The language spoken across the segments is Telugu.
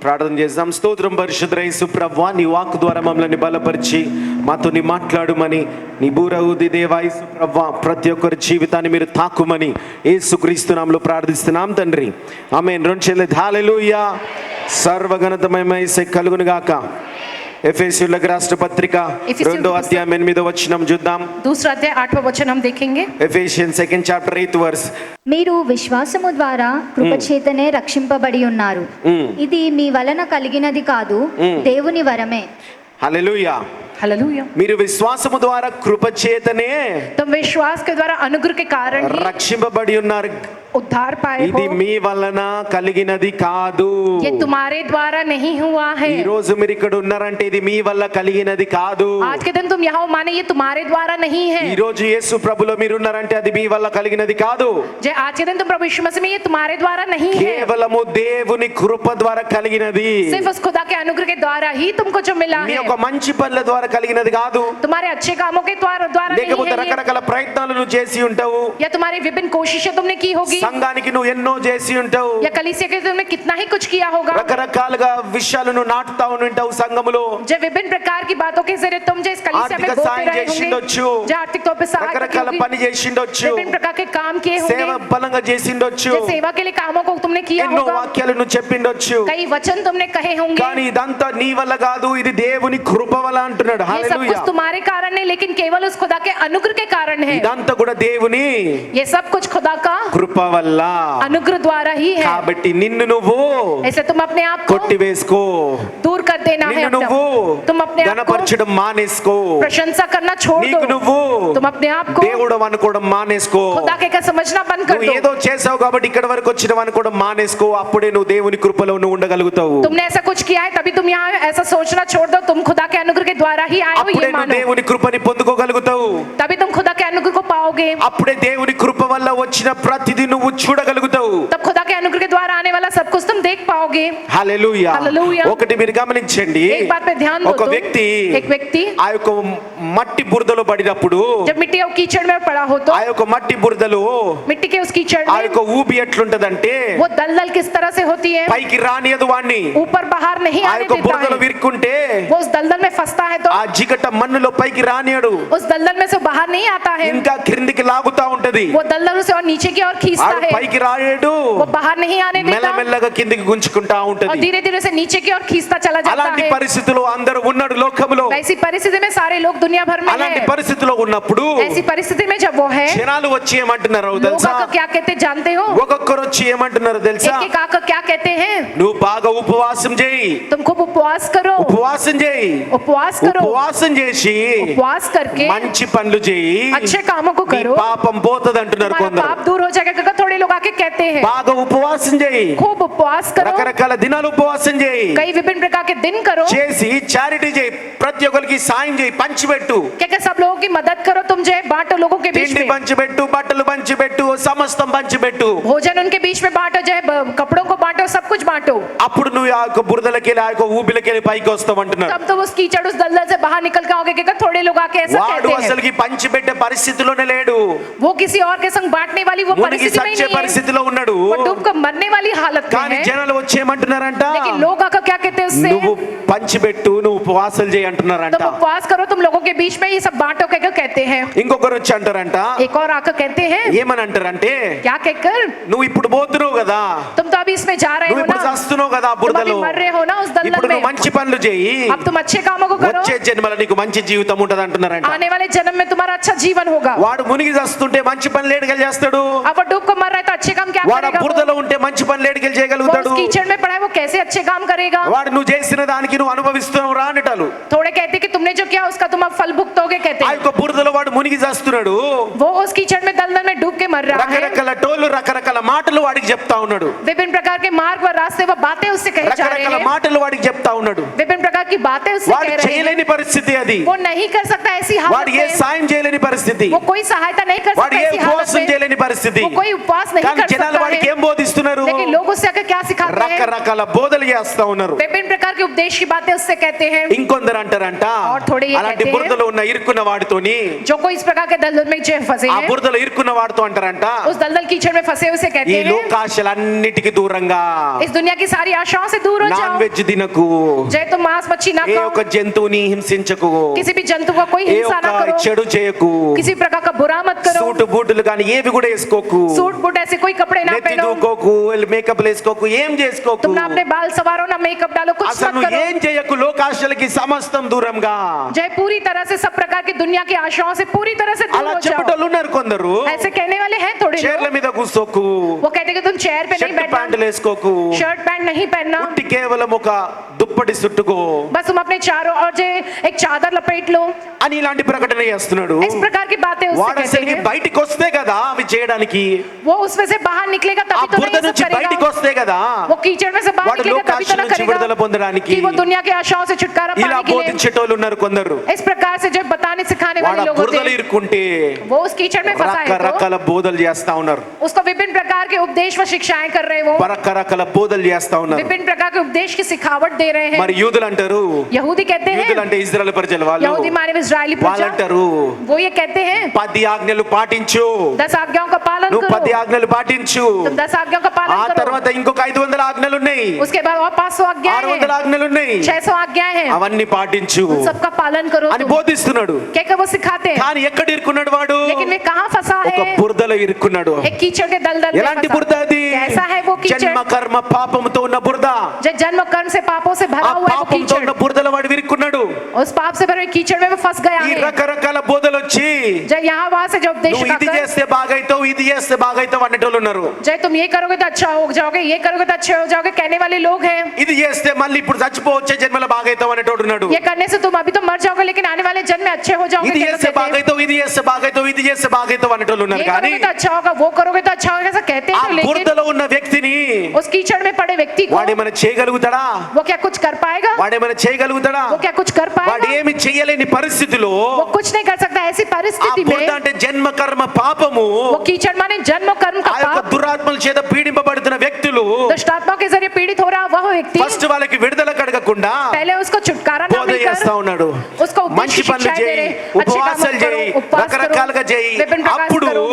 ప్రార్థన చేద్దాం. స్తోత్రం పరిశుద్ధ యేసు ప్రభువా, నీ వాక్కు ద్వారా మమ్మల్ని బలపరిచి మాతో నీ మాట్లాడుమని, నీ బూరవుది దేవా యేసు ప్రభువా, ప్రతి ఒక్కరి జీవితాన్ని మీరు తాకుమని యేసుక్రీస్తు నామములో ప్రార్థిస్తున్నాం తండ్రి. ఆమేన్. రెండు చేతులెత్తి హల్లెలూయా. సర్వఘనతమయ యేసే కలుగును గాక. ఎఫెసీయులకు రాష్ట్ర పత్రిక 2వ అధ్యాయం 8వ వచనం చూద్దాం. दूसरा अध्याय 8वां वचन हम देखेंगे. Ephesians 2nd chapter 8th verse. మీరు విశ్వాసము ద్వారా కృపచేతనే రక్షింపబడి ఉన్నారు. ఇది మీ వలన కలిగినది కాదు, దేవుని వరమే. హల్లెలూయా. हालेलुया. మీరు విశ్వాసము ద్వారా కృపచేతనే तुम विश्वास के द्वारा अनुग्रह के कारण ही రక్షింపబడి ఉన్నారు. उद्धार पाए हो. ఇది మీ వలన కలిగినది కాదు. ये तुम्हारे द्वारा नहीं हुआ है. ఈ రోజు మీరు ఇక్కడ ఉన్నారంటే ఇది మీ వల్ల కలిగినది కాదు. आज के दिन तुम यहाँ हो माने ये तुम्हारे द्वारा नहीं है. ఈ రోజు యేసు ప్రభులో మీరు ఉన్నారంటే అది మీ వల్ల కలిగినది కాదు. जे आज के दिन तुम प्रभु यीशु मसीह में ये तुम्हारे द्वारा नहीं है. కేవలము దేవుని కృప ద్వారా కలిగినది. सिर्फ उस खुदा के अनुग्रह के द्वारा ही तुमको जो मिला మీ है. యొక్క మంచి పనుల ద్వారా కలిగినది కాదు. तुम्हारे अच्छे कामों के द्वारा नहीं లేకపోతే है. రకరకాల ప్రయత్నాలు నువ్వు చేసి ఉంటావు. या तुम्हारी विभिन्न कोशिशें तुमने की होगी. సంఘానికి నువ్వు ఎన్నో చేసి ఉంటావు. या कलीसिया के तुमने कितना ही कुछ किया होगा. రకరకాలుగా విషయాలను నాటుతా ఉంటావు సంఘములో. जो विभिन्न प्रकार की बातों के जरिए तुम जो इस कलीसिया में बोलते रहे होंगे. जो आर्थिक तौर पे सहायता రకరకాల పని చేసిండొచ్చు. विभिन्न प्रकार के काम किए సేవ होंगे. బలంగా చేసిండొచ్చు. जो सेवा के लिए कामों को तुमने किया ఎన్నో होगा. వాక్యాలు నువ్వు చెప్పిండొచ్చు. कई वचन तुमने कहे होंगे. కానీ ఇదంతా నీ వల్ల కాదు, ఇది దేవుని కృప వల్ల అంటున్నాడు. ये सब कुछ तुम्हारे कारण नहीं, लेकिन केवल उस खुदा के अनुग्रह के कारण है. ఇదంతా కూడా దేవుని ये सब कुछ खुदा का కృప వల్ల, अनुग्रह द्वारा ही है. కాబట్టి నిన్ను నువ్వు ऐसे तुम अपने आप को కొట్టివేసుకో. दूर कर देना है. నిన్ను నువ్వు तुम अपने आप को గణపరచడం మానేసుకో. प्रशंसा करना छोड़ నీకు दो. నువ్వు तुम अपने आप को దేవుడు అనుకోవడం మానేసుకో. खुदा के क्या समझना बंद कर నువ్వు दो. ఏదో చేసావు కాబట్టి ఇక్కడ వరకు వచ్చినవు అనుకోవడం మానేసుకో. అప్పుడే నువ్వు దేవుని కృపలో నువ్వు ఉండగలుగుతావు. तुमने ऐसा कुछ किया है तभी तुम यहाँ आए हो. ऐसा सोचना छोड़ दो. तुम खुदा के अनुग्रह के द्वारा ही आए हो అప్పుడే ये నువ్వు मानो. దేవుని కృపని పొందుకోగలుగుతావు. तभी तुम खुदा के अनुग्रह को पाओगे. అప్పుడే దేవుని కృప వల్ల వచ్చిన ప్రతిదీ నువ్వు చూడగలుగుతావు. तब खुदा के अनुग्रह के द्वारा आने वाला सब कुछ तुम देख पाओगे. హల్లెలూయా. హల్లెలూయా. ఒకటి మీరు గమనించండి. एक बात पे ध्यान दो. ఒక వ్యక్తి एक व्यक्ति ఆ యొక్క మట్టి బురదలో పడినప్పుడు, जब मिट्टी और कीचड़ में पड़ा हो तो ఆ యొక్క మట్టి బురదలో मिट्टी के उस कीचड़ ఆ में యొక్క ఊబి ఎట్లుంటదంటే वो दलदल किस तरह से होती है. పైకి రానియదు వాణ్ణి. ऊपर बाहर नहीं ఆ आने యొక్క देता బురదలో है. విరుక్కుంటే वो उस दलदल में फंसता है तो ఆ జిగట మన్నులో పైకి రానియడు. उस दलदल में से बाहर नहीं आता है. ఇంకా క్రిందికి లాగుతా ఉంటది. वो दलदल उसे और नीचे की ओर खींचता ఆడు है. పైకి రాయడు. वो बाहर नहीं आने देता మెల్లమెల్లగా కిందికి గుంజుకుంటా और ఉంటది. धीरे धीरे से नीचे की ओर खींचता चला जाता అలాంటి है. పరిస్థితుల్లో అందరూ ఉన్నాడు లోకములో. ऐसी परिस्थिति में सारे लोग दुनिया भर में అలాంటి हैं. పరిస్థితిలో ఉన్నప్పుడు ऐसी परिस्थिति में जब वो है, జనాలు వచ్చి ఏమంటున్నారు लोग తెలుసా? आकर क्या कहते जानते हो. ఒక్కొక్కరు వచ్చి ఏమంటున్నారు తెలుసా? एक एक आकर क्या कहते हैं. నువ్వు బాగా ఉపవాసం చేయి, तुम खूब उपवास करो. ఉపవాసం చేయి, उपवास करो. ఉపవాసం చేసి उपवास करके మంచి పనులు చేయి, अच्छे कामों को నీ करो. పాపం పోతది అంటున్నారు तुम्हारा కొందరు. पाप दूर हो जाएगा. क्योंकि थोड़े लोग आके कहते हैं బాగా ఉపవాసం చేయి, खूब उपवास करो. రకరకాల దినాలు ఉపవాసం చేయి, कई विभिन्न प्रकार के दिन करो. చేసి చారిటీ చేయి, ప్రతి ఒక్కరికి సాయం చేయి, పంచిపెట్టు, क्या सब लोगों की मदद करो. तुम जो है बांटो लोगों के बीच తిండి में. పంచిపెట్టు, బట్టలు పంచిపెట్టు, సమస్తం పంచిపెట్టు. भोजन उनके बीच में बांटो. जो है कपड़ों को बांटो. सब कुछ बांटो. అప్పుడు నువ్వు ఆ యొక్క బురదలకెళ్ళి ఆ యొక్క ఊబిలకెళ్ళి పైకి వస్తావు అంటున్నారు. तब तो उस कीचड़ उस दलदल से बाहर निकल के आओगे. क्योंकि थोड़े लोग आके ऐसा వాడు कहते हैं అసలుకి పంచిపెట్టే పరిస్థితిలోనే లేడు. वो किसी और के संग बांटने वाली वो మునిగి परिस्थिति में ही సచ్చే नहीं है. పరిస్థితిలో ఉన్నాడు. वो डूब कर मरने वाली हालत में కానీ है. జనాలు వచ్చి ఏమంటున్నారంట? लेकिन लोग आकर क्या कहते हैं उससे. నువ్వు పంచిపెట్టు, నువ్వు ఉపవాసాలు చేయి అంటున్నారంట. तुम उपवास करो. तुम लोगों के बीच में ये सब बांटो कहकर कहते हैं. ఇంకొకరు వచ్చి అంటారంట, एक और आकर कहते हैं ఏమని అంటారంటే, क्या कहकर. నువ్వు ఇప్పుడు పోతున్నావు కదా, तुम तो अभी इसमें जा रहे నువ్వు हो ఇప్పుడు ना. చస్తున్నావు కదా ఆ तुम अभी బురదలో, मर रहे हो ना उस ఇప్పుడు दलदल నువ్వు में. మంచి పనులు చేయి, अब तुम अच्छे कामों को करो. వచ్చే జన్మలో నీకు మంచి జీవితం ఉంటది అంటున్నారంట. आने वाले जन्म में तुम्हारा अच्छा जीवन होगा. వాడు మునిగి చస్తుంటే మంచి పనులు ఏడుకెళ్ళి చేస్తాడు? अब वो डूब कर मर रहा है तो अच्छे काम क्या వాడు ఆ करेगा. బురదలో ఉంటే మంచి పనులు ఏడుకెళ్ళి वो చేయగలుగుతాడు? उस कीचड़ में पड़ा है वो कैसे अच्छे काम करेगा. వాడు నువ్వు చేసిన దానికి నువ్వు అనుభవిస్తున్నావు రా అనటాలు. थोड़े कहते कि तुमने जो किया उसका तुम अब फल भुगतोगे कहते ఆ हैं. యొక్క బురదలో వాడు మునిగి చేస్తున్నాడు. वो उस कीचड़ में दलदल में डूब के मर रहा है. రకరకాల టోళ్ళు రకరకాల మాటలు వాడికి చెప్తా ఉన్నాడు. विभिन्न प्रकार के मार्ग व रास्ते व बातें उससे कहे जा रहे రకరకాల हैं. మాటలు వాడికి చెప్తా ఉన్నాడు. विभिन्न प्रकार की बातें उससे వాడు कह रहे हैं. చేయలేని పరిస్థితి అది. वो नहीं कर सकता ऐसी వాడు हालत ఏ में. సాయం చేయలేని పరిస్థితి. वो कोई सहायता नहीं कर వాడు सकता ఏ ऐसी हालत ఉపవాసం में. చేయలేని పరిస్థితి. वो कोई उपवास नहीं కానీ कर జనాలు सकता వాడికి है. ఏం బోధిస్తున్నారు చేస్తున్నారు? लेकिन लोग उससे आकर क्या सिखाते हैं? రకరకాల బోధలు చేస్తా ఉన్నారు. विभिन्न प्रकार के उपदेश की बातें उससे कहते हैं. ఇంకొందరు అంటారంట, और थोड़े ये అలాంటి कहते हैं, బురదలో ఉన్న ఇరుక్కున్న వాడితోని, जो कोई इस प्रकार के दलदल में जे फंसे ఆ हैं, బురదలో ఇరుక్కున్న వాడితో అంటారంట, उस दलदल कीचड़ में फंसे उसे ఈ कहते हैं, లోకాశలన్నిటికి దూరంగా इस दुनिया की सारी आशाओं से दूर हो నాన్ जाओ. వెజ్ తినకు, जय तुम मांस मच्छी ना ఏ खाओ, ఒక్క జంతువుని హింసించకు, किसी भी जंतु का कोई ఏ हिंसा ఒక్క ना करो, చెడు చేయకు, किसी प्रकार का बुरा मत करो, సూటు బూటులు కానీ ఏవి కూడా వేసుకోకు, सूट बूट ऐसे कोई कपड़े ना నెత్తి पहनो, దూకోకు, మేకప్ వేసుకోకు, ఏం చేసుకోకు, तुम ना अपने बाल सवारो ना मेकअप डालो, कुछ అసలు मत నువ్వు करो. ఏం చేయకు, లోకాశలకి సమస్తం దూరంగా. जय पूरी तरह से सब प्रकार की दुनिया की आशाओं से पूरी तरह से दूर అలా हो जाओ. చెప్పేటోళ్ళు ఉన్నారు కొందరు. ऐसे कहने वाले हैं थोड़े చైర్ల लोग. మీద కూర్చోకు, वो कहते हैं कि तुम चेयर पे नहीं షర్ట్ बैठना, ప్యాంటులు వేసుకోకు, शर्ट पैंट नहीं पहनना, ఉట్టి కేవలం ఒక దుప్పటి చుట్టుకో बस तुम अपने चारों और जो एक चादर लपेट लो. అని ఇలాంటి ప్రకటన చేస్తున్నాడు. इस प्रकार की बातें उससे వాడు कहते అసలుకి हैं. బయటికి వస్తే కదా అవి చేయడానికి, वो उसमें से बाहर निकलेगा ఆ तभी तो బురద नहीं ये నుంచి सब బయటికి करेगा. వస్తే కదా वो कीचड़ में से बाहर వాడు निकलेगा तभी तो లోకాశల ना నుంచి విడుదల करेगा పొందడానికి. कि वो दुनिया की आशाओं से छुटकारा ఇలా पाने के लिए. బోధించేటోళ్ళు ఉన్నారు కొందరు. इस प्रकार से जो बताने सिखाने వాడు वाले ఆ लोग होते బురదలు हैं, ఇరుక్కుంటే वो उस कीचड़ में फंसा है तो రకరకాల బోధలు చేస్తా ఉన్నారు. उसको विभिन्न प्रकार के उपदेश व शिक्षाएं कर रहे वो రకరకాల బోధలు చేస్తా ఉన్నారు. विभिन्न प्रकार के उपदेश की सिखावट दे रहे हैं. మరి యూదులు అంటారు, यहूदी कहते యూదులు हैं, అంటే ఇజ్రాయెల్ ప్రజలు, వాళ్ళు यहूदी माने इजरायली వాళ్ళు प्रजा, అంటారు, वो ये कहते हैं 10 ఆజ్ఞలు పాటించు, 10 आज्ञाओं का पालन నువ్వు 10 करो. ఆజ్ఞలు పాటించు, तुम 10 आज्ञाओं का ఆ पालन करो. తర్వాత ఇంకొక 500 ఆజ్ఞలు ఉన్నాయి, उसके बाद और 500 आज्ञाएं 600 हैं, ఆజ్ఞలు ఉన్నాయి, 600 आज्ञाएं हैं. అవన్నీ పాటించు उन सबका पालन करो అని तुम. బోధిస్తున్నాడు. क्या वो सिखाते हैं. కానీ ఎక్కడ ఇరుక్కున్నాడు వాడు? लेकिन वे कहाँ फंसा ఒక है? బురదలో ఇరుక్కున్నాడు. एक कीचड़ के दलदल में ఎలాంటి फंसा. బురద అది? कैसा है वो कीचड़? జన్మ కర్మ పాపముతో ఉన్న బురద. जो जन्म कर्म से पापों से ఆ भरा हुआ है वो పాపంతో ఉన్న कीचड़. బురదలో వాడు ఇరుక్కున్నాడు. उस पाप से भरे कीचड़ में वो फंस गया ఈ है. రకరకాల బోధలు వచ్చి जब यहाँ वहां से जो उपदेश నువ్వు ఇది खाकर, చేస్తే బాగైతావు, ఇది చేస్తే బాగైతావు అనేటోళ్ళు ఉన్నారు. जय तुम ये करोगे तो अच्छा हो जाओगे, ये करोगे तो अच्छे हो जाओगे कहने वाले लोग हैं. ఇది చేస్తే మళ్ళీ ఇప్పుడు చచ్చిపోవచ్చే జన్మలో బాగైతావు అనేటోడు ఉన్నాడు. ये करने से तुम अभी तो मर जाओगे लेकिन आने वाले जन्म में अच्छे हो जाओगे ఇది कहते చేస్తే हैं. బాగైతావు, ఇది చేస్తే బాగైతావు, ఇది చేస్తే బాగైతావు అనేటోళ్ళు ఉన్నారు. ये కానీ करोगे तो अच्छा होगा, वो करोगे तो अच्छा होगा ऐसा कहते ఆ हैं लेकिन బురదలో ఉన్న వ్యక్తిని उस कीचड़ में पड़े व्यक्ति को వాడేమైనా చేయగలుగుతాడా? वो क्या कुछ कर पाएगा? వాడేమైనా చేయగలుగుతాడా? वो क्या कुछ कर వాడు पाएगा? ఏమి చేయలేని పరిస్థితిలో वो कुछ नहीं कर सकता. ऐसी ఆ परिस्थिति బురద में అంటే జన్మ కర్మ పాపము, वो कीचड़ माने जन्म कर्म का ఆ యొక్క पाप, దురాత్మల చేత పీడింపబడుతున్న వ్యక్తులు दुष्टात्मा के जरिए पीड़ित हो रहा वह व्यक्ति ఫస్ట్ వాళ్ళకి విడుదల కడగకుండా पहले उसको छुटकारा ना బోధ చేస్తా मिलकर ఉన్నాడు. उसको उपदेश మంచి की పనులు शिक्षाएं दे చేయి, रहे, अच्छे कामों ఉపవాసాలు करो, చేయి, उपवास करो, రకరకాలుగా చేయి, विभिन्न प्रकार से అప్పుడు करो,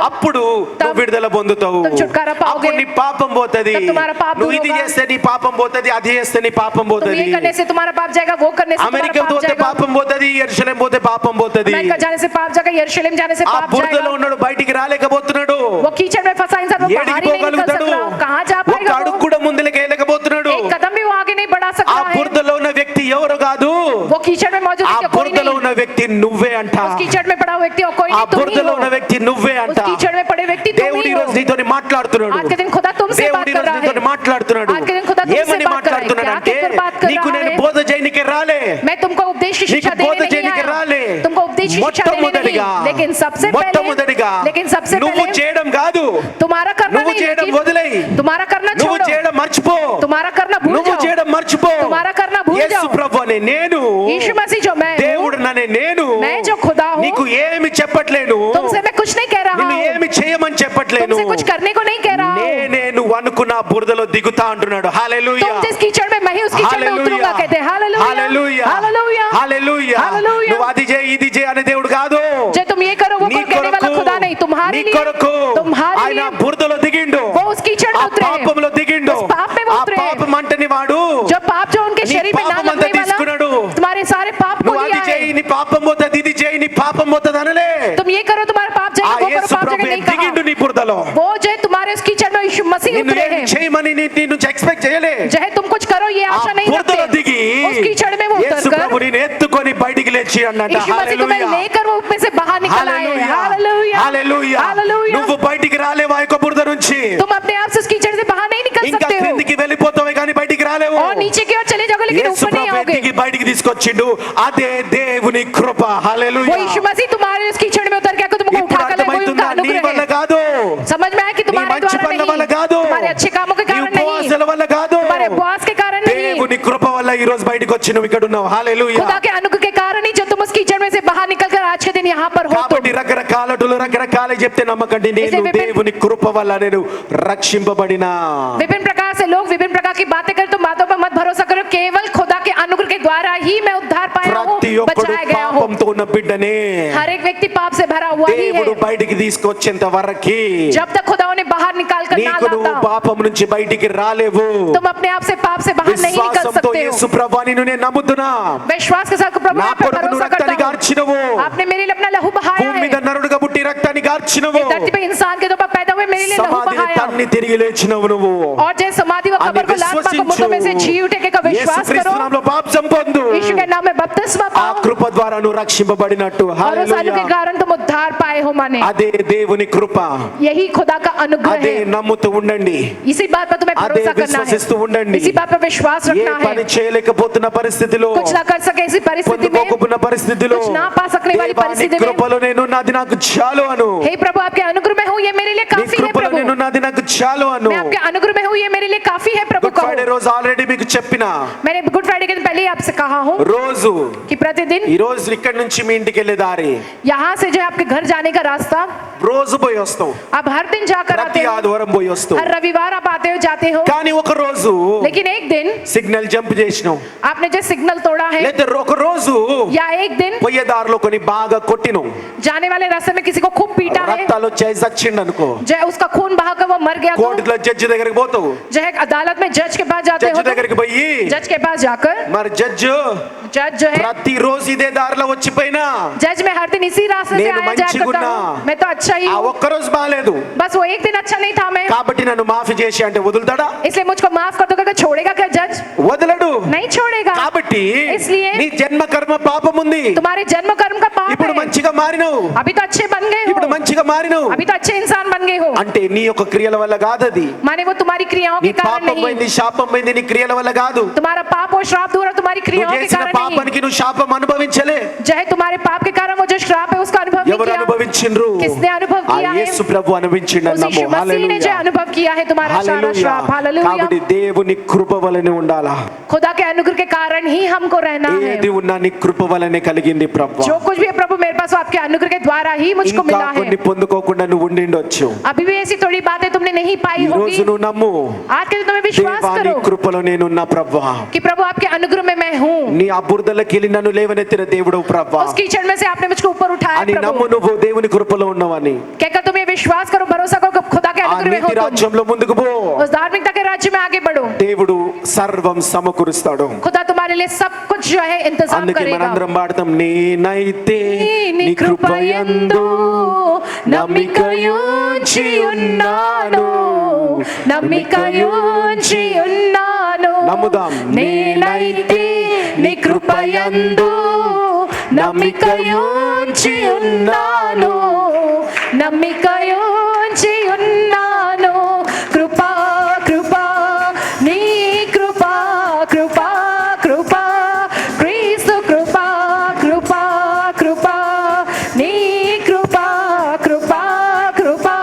అప్పుడు నువ్వు విడుదల పొందుతావు. तुम छुटकारा पाओगे, అప్పుడు నీ పాపం పోతది. तब तुम्हारा पाप నువ్వు दूर ఇది होगा, చేస్తే నీ పాపం పోతది, అది చేస్తే నీ పాపం तुम పోతది. ये करने से तुम्हारा पाप जाएगा, वो करने से అమెరికా तुम्हारा पाप పోతే जाएगा, పాపం పోతది, యెరూషలేం పోతే పాపం పోతది. अमेरिका जाने से पाप जाएगा, यरूशलेम जाने से ఆ पाप బురదలో जाएगा. ఉన్నాడు, బయటికి రాలేకపోతున్నాడు. वो कीचड़ में फंसा इंसान वो ఏడికి बाहर ही नहीं निकल పోగలుగుతాడు? सकता. कहाँ जा ఒక్క पाएगा అడుగు वो? కూడా ముందుకు వెళ్ళకపోతున్నాడు. एक कदम भी वो आगे नहीं बढ़ा ఆ सकता है. బురదలో ఉన్న వ్యక్తి ఎవరు కాదు, वो कीचड़ में मौजूद ఆ है कोई బురదలో नहीं. ఉన్న వ్యక్తి నువ్వే అంట. उस कीचड़ में पड़ा हुआ व्यक्ति और कोई ఆ नहीं, तुम ही బురదలో हो. ఉన్న వ్యక్తి నువ్వే उस అంట. कीचड़ में पड़े व्यक्ति तुम దేవుడు ही ఈ हो. రోజు నీతోని మాట్లాడుతున్నాడు. आज के दिन खुदा तुमसे దేవుడు बात ఈ कर రోజు रहा నీతోని है. మాట్లాడుతున్నాడు. आज के दिन खुदा तुमसे ఏమని बात कर रहा है. మాట్లాడుతున్నాడు क्या అంటే, कहकर बात कर నీకు रहा నేను है? బోధ చేయనికే రాలే, मैं तुमको उपदेश की నీకు शिक्षा బోధ देने नहीं చేయనికే రాలే. आया. तुमको उपदेश की शिक्षा देने नहीं. మొట్టమొదటిగా लेकिन सबसे మొట్టమొదటిగా पहले लेकिन सबसे నువ్వు पहले చేయడం కాదు, तुम्हारा करना నువ్వు नहीं, చేయడం लेकिन వదిలేయి, तुम्हारा करना నువ్వు छोड़ो. చేయడం మర్చిపో, तुम्हारा करना भूल నువ్వు जाओ. చేయడం మర్చిపో. तुम्हारा करना भूल యేసు जाओ. ప్రభు అనే నేను, यीशु मसीह जो मैं हूँ, దేవుడు నన్నే నేను, मैं जो खुदा हूँ, నీకు ఏమి చెప్పట్లేను, तुमसे मैं कुछ नहीं कह रहा నిన్ను हूँ, ఏమి చేయమని చెప్పట్లేను, तुमसे कुछ करने को नहीं कह रहा हूँ. నేనే నువ్వు అనుకున్న బురదలో దిగుతా అంటున్నాడు. హల్లెలూయా, तुम जिस कीचड़ में मैं ही उस कीचड़ में उतरूंगा कहते हैं. हालेलुया, హల్లెలూయా, हालेलुया, హల్లెలూయా. हालेलुया. నువ్వు అది చేయి, ఇది చేయి అనే దేవుడు కాదు. जो तुम ये करो वो నీ करो कहने वाला కొరకు, खुदा नहीं, तुम्हारे నీ लिए, కొరకు तुम्हारे ఆయన लिए బురదలో దిగిండు, वो उस कीचड़ ఆ में उतरे, పాపంలో దిగిండు. उस पाप में वो ఆ उतरे. పాపం అంటని వాడు जो पाप जो उनके నీ शरीर में ना పాపం అంతా लगने वाला తీసుకున్నాడు. तुम्हारे सारे पाप को నువ్వు అది लिया చేయి, है. నీ పాపం పోతుంది, ఇది చేయి, నీ పాపం పోతుంది అనలే. तुम ये करो तुम्हारा पाप ఆ जाएगा, वो करो యేసు पाप ప్రభు जाएगा नहीं దిగిండు कहा. నీ బురదలో. वो जो है तुम्हारे उस कीचड़ में यीशु मसीह నిన్ను उतरे ఏమి हैं. చేయమని నీ నుంచి ఎక్స్పెక్ట్ చేయలే. जो है तुम कुछ करो ये ఆ आशा नहीं బురదలో रखते. దిగి उस कीचड़ में वो యేసు उतरकर ప్రభు నిన్ను ఎత్తుకొని బయటికి లేచి అన్నట. यीशु मसीह तुम्हें హల్లెలూయా, लेकर वो उसमें से बाहर निकल आए. హల్లెలూయా, हालेलुया, హల్లెలూయా. हालेलुया. నువ్వు బయటికి రాలేవా యొక్క బురద నుంచి? तुम अपने आप से उस कीचड़ से बाहर नहीं निकल ఇంకా सकते हो క్రిందికి వెళ్ళిపోతావే కానీ బయటికి రాలేవు. और नीचे की ओर चले जाओगे लेकिन యేసు ऊपर नहीं ప్రభు आओगे. దిగి బయటికి తీసుకొచ్చిండు. అదే దేవుని కృప. वो హల్లెలూయా. यीशु मसीह तुम्हारे उस कीचड़ में उतर के आकर तुमको ఇప్పుడు उठा कर लाए. वो అర్థమవుతుందా? उनका నీ వల్ల अनुग्रह है. కాదు, समझ में आया कि నీ तुम्हारे మంచి द्वारा పనుల వల్ల नहीं, కాదు, तुम्हारे अच्छे कामों के నీ कारण नहीं, ఉపవాసాల వల్ల కాదు, तुम्हारे उपवास के कारण नहीं, దేవుని కృప వల్ల ఈ రోజు బయటికి వచ్చి నువ్వు ఇక్కడ ఉన్నావు. హల్లెలూయా. खुदा के अनुग्रह के कारण ही जब तुम उस कीचड़ में से बाहर निकल कर आज के दिन यहाँ पर हो तुम। కాబట్టి రకరకాలటులు రకరకాల చెప్తే నమ్మకండి. నేను దేవుని కృప వల్ల నేను రక్షింపబడినా. विभिन्न प्रकार से लोग विभिन्न प्रकार की बातें कर, तुम बातों पर मत भरोसा करो, केवल खुदा के अनुग्रह के द्वारा ही मैं उद्धार पाया हूँ, ప్రతి ఒక్కడు बचाया गया हूँ। పాపంతో ఉన్న బిడ్డనే हर एक व्यक्ति पाप से भरा हुआ ही है। దేవుడు బయటికి తీసుకొచ్చేంత వరకి जब तक खुदा उन्हें बाहर निकाल कर ना నీకు నువ్వు लाता, పాపం నుంచి బయటికి రాలేవు. तुम अपने आप से पाप से बाहर नहीं निकल విశ్వాసంతో सकते యేసు हो। ప్రభువా నిన్ను నేను నమ్ముతున్నా. विश्वास के साथ प्रभु నా आप पे కొరకు నువ్వు भरोसा రక్తాన్ని करता हूँ। గార్చినవు. आपने मेरे लिए अपना लहू बहाया భూమి మీద है। నరుడుగా పుట్టి రక్తాన్ని గార్చినవు. इस धरती पे इंसान के तौर पर पैदा हुए मेरे लिए लहू సమాధిని बहाया। తన్ని తిరిగి లేచినవు నువ్వు. और जैसे समाधि व कब्र को लात मार को मुद्दों में से जी उठे का विश्वास करो, యేసుక్రీస్తు నామములో బాప్తిసం పొందు. यीशु के नाम में बपतिस्मा ఆ पाओ, కృప ద్వారా నువ్వు రక్షింపబడినట్టు. और उस अनु के హల్లెలూయా. कारण तुम उद्धार पाए हो। माने అదే దేవుని కృప. यही खुदा का अनुग्रह అదే है। నమ్ముతూ ఉండండి. इसी बात पर तुम्हें అదే भरोसा करना విశ్వసిస్తూ है, ఉండండి. इसी बात पर विश्वास ఏ रखना है। పని చేయలేకపోతున్న పరిస్థితిలో, कुछ ना कर सके ऐसी परिस्थिति में, పొందుకోకపోతున్న పరిస్థితిలో, कुछ ना पा सकने वाली దేవా నీ परिस्थिति में, కృపలో నేనున్నది నాకు చాలు అను. हे प्रभु आपके अनुग्रह में हूँ, ये मेरे लिए నీ काफी है కృపలో प्रभु। నేనున్నది నాకు చాలు అను. मैं आपके अनुग्रह में हूँ, ये मेरे लिए काफी है प्रभु గుడ్ ఫ్రైడే कहो। రోజు ఆల్రెడీ మీకు చెప్పిన मैंने गुड फ्राइडे के दिन पहले ही आपसे कहा हूँ రోజు कि प्रतिदिन ఈ రోజు ఇక్కడ నుంచి మీ ఇంటికి వెళ్ళే దారి यहाँ से जो है आपके घर जाने का रास्ता, రోజు పోయి వస్తావు. आप हर दिन जाकर आते ప్రతి हो, ఆదివారం పోయి వస్తావు. हर रविवार आप आते हो जाते हो, కానీ ఒక రోజు लेकिन एक दिन సిగ్నల్ జంప్ చేసినావు. आपने जो सिग्नल तोड़ा है, లేదా ఒక రోజు या एक दिन పోయే దారిలో కొన్ని బాగా కొట్టినావు. जाने वाले रास्ते में किसी को खूब पीटा है, రక్తాలు చేసి చచ్చిండు అనుకో. जो है उसका खून बहाकर वो मर गया, तो కోర్టులో జడ్జి దగ్గరికి పోతావు. जो है अदालत में जज के पास जाते हो, జడ్జి దగ్గరికి పోయి जज के पास जाकर మరి జడ్జి जज जो है, ప్రతి రోజు ఇదే దారిలో వచ్చిపోయినా जज में हर दिन इसी रास्ते से నేను आया जाया करता మంచిగున్నా. हूँ, मैं तो अच्छा ही ఆ हूँ, ఒక్క రోజు బాలేదు बस वो एक दिन अच्छा नहीं था मैं, కాబట్టి నన్ను మాఫీ చేసి అంటే వదులుతాడా? इसलिए मुझको माफ कर दो, क्या छोड़ेगा क्या जज? వదలడు. नहीं छोड़ेगा। కాబట్టి इसलिए నీ జన్మ కర్మ పాపం ఉంది. तुम्हारे जन्म कर्म का पाप ఇప్పుడు है, మంచిగా మారినావు. अभी तो अच्छे बन गए ఇప్పుడు हो, మంచిగా మారినావు अभी तो अच्छे इंसान बन गए हो, అంటే నీ యొక్క క్రియల వల్ల కాదు. అది माने वो तुम्हारी क्रियाओं నీ के कारण పాపం नहीं, పోయింది, శాపం పోయింది, నీ క్రియల వల్ల కాదు. तुम्हारा पाप और श्राप दूर है, तुम्हारी నువ్వు क्रियाओं के చేసిన कारण नहीं, పాపానికి నువ్వు శాపం అనుభవించలే. जो है तुम्हारे पाप के कारण वो जो श्राप है उसका अनुभव नहीं ఎవరు किया, అనుభవించిండ్రు? किसने अनुभव ఆ किया है? యేసు ప్రభు అనుభవించిండు उसी అన్నాము. यीशु मसीह ने जो హల్లెలూయా. अनुभव किया है तुम्हारा सारा హల్లెలూయా. श्राप। हालेलुया। కాబట్టి దేవుని కృప వలనే ఉండాలా. खुदा के अनुग्रह के कारण ही हमको रहना है, ఏది ఉన్నా నీ కృప వలనే కలిగింది ప్రభు. जो कुछ भी है प्रभु मेरे पास वो आपके अनुग्रह के द्वारा ही मुझको ఇంకా मिला కొన్ని है। పొందుకోకుండా నువ్వు ఉండిండొచ్చు. अभी भी ऐसी थोड़ी बातें तुमने नहीं पाई ఈ రోజు होगी, నువ్వు నమ్ము. आज के दिन तुम्हें विश्वास దేవా నీ करो కృపలో నేనున్నా ప్రభు. कि प्रभु आपके अनुग्रह में मैं हूँ, నీ ఆ బురదలోకి వెళ్ళి నన్ను లేవనెత్తిన దేవుడు ప్రభు उस कीचड़ में से आपने मुझको ऊपर उठाया అని నమ్ము. प्रभु। నువ్వు దేవుని కృపలో ఉన్నావని. कहकर तुम ये विश्वास करो, भरोसा करो कि खुदा के ఆ अनुग्रह में हो నీతి तुम, రాజ్యంలో ముందుకు పో. उस धार्मिकता के राज्य में आगे बढ़ो, దేవుడు సర్వం సమకూరుస్తాడు. खुदा तुम्हारे लिए सब कुछ जो है इंतजाम అందుకే करेगा। మనందరం పాడతాం, నేనైతే నీ నీ కృపయందు కృపయందు నమ్మికయుంచి ఉన్నాను, నమ్మికయుంచి ఉన్నాను, నమ్ముదాం. నేనైతే నీ కృపయందు నమ్మికయుంచి ఉన్నాను, నమ్మికయుంచి ఉన్నాను, కృపా కృపా నీ కృపా కృపా కృపా క్రీస్తు కృపా కృపా కృపా నీ కృపా కృపా కృపా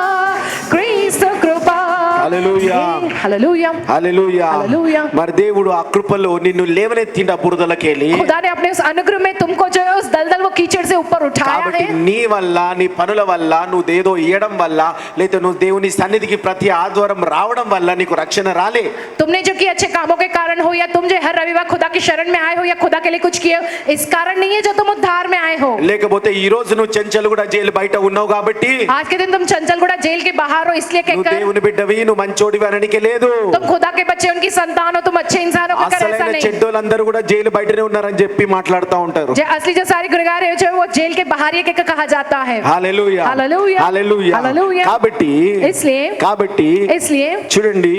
క్రీస్తు కృపా। హల్లెలూయా. హల్లెలూయా। హల్లెలూయా. హల్లెలూయా। మరి దేవుడు ఆ కృపలో నిన్ను లేవనెత్తిండ బురదలకెళ్ళి. खुदा ने अपने उस अनुग्रह में तुमको जो है उस दलदल वो कीचड़ से ऊपर उठाया కాబట్టి है। నీ వల్ల, నీ పనుల వల్ల, నువ్వు ఏదో ఇయ్యడం వల్ల, లేదా నువ్వు దేవుని సన్నిధికి ప్రతి ఆదివారం రావడం వల్ల నీకు రక్షణ రాలే. तुमने जो कि अच्छे कामों के कारण हो, या तुम जो हर रविवार खुदा की शरण में आए हो, या खुदा के लिए कुछ किए हो, इस कारण नहीं है जो तुम उद्धार में आए हो। లేకపోతే ఈ రోజు నువ్వు చెంచల్గూడ జైలు బయట ఉన్నావు కాబట్టి आज के दिन तुम चंचलगुड़ा जेल के बाहर हो, इसलिए నువ్వు कहकर దేవుని బిడ్డవి, నువ్వు మంచోడివి అనడానికి లేదు. तुम खुदा के बच्चे, उनकी संतान हो, तुम अच्छे इंसान हो, कहकर ऐसा అసలైన नहीं। చెడ్డోళ్ళందరూ కూడా జైలు బయటనే ఉన్నారని చెప్పి మాట్లాడుతూ ఉంటారు. जो असली जो सारे गुनहगार है जो वो जेल के बाहर ही कहकर कहा जाता है। హల్లెలూయా. హల్లెలూయా. హల్లెలూయా. హల్లెలూయా. కాబట్టి इसलिए చూడండి,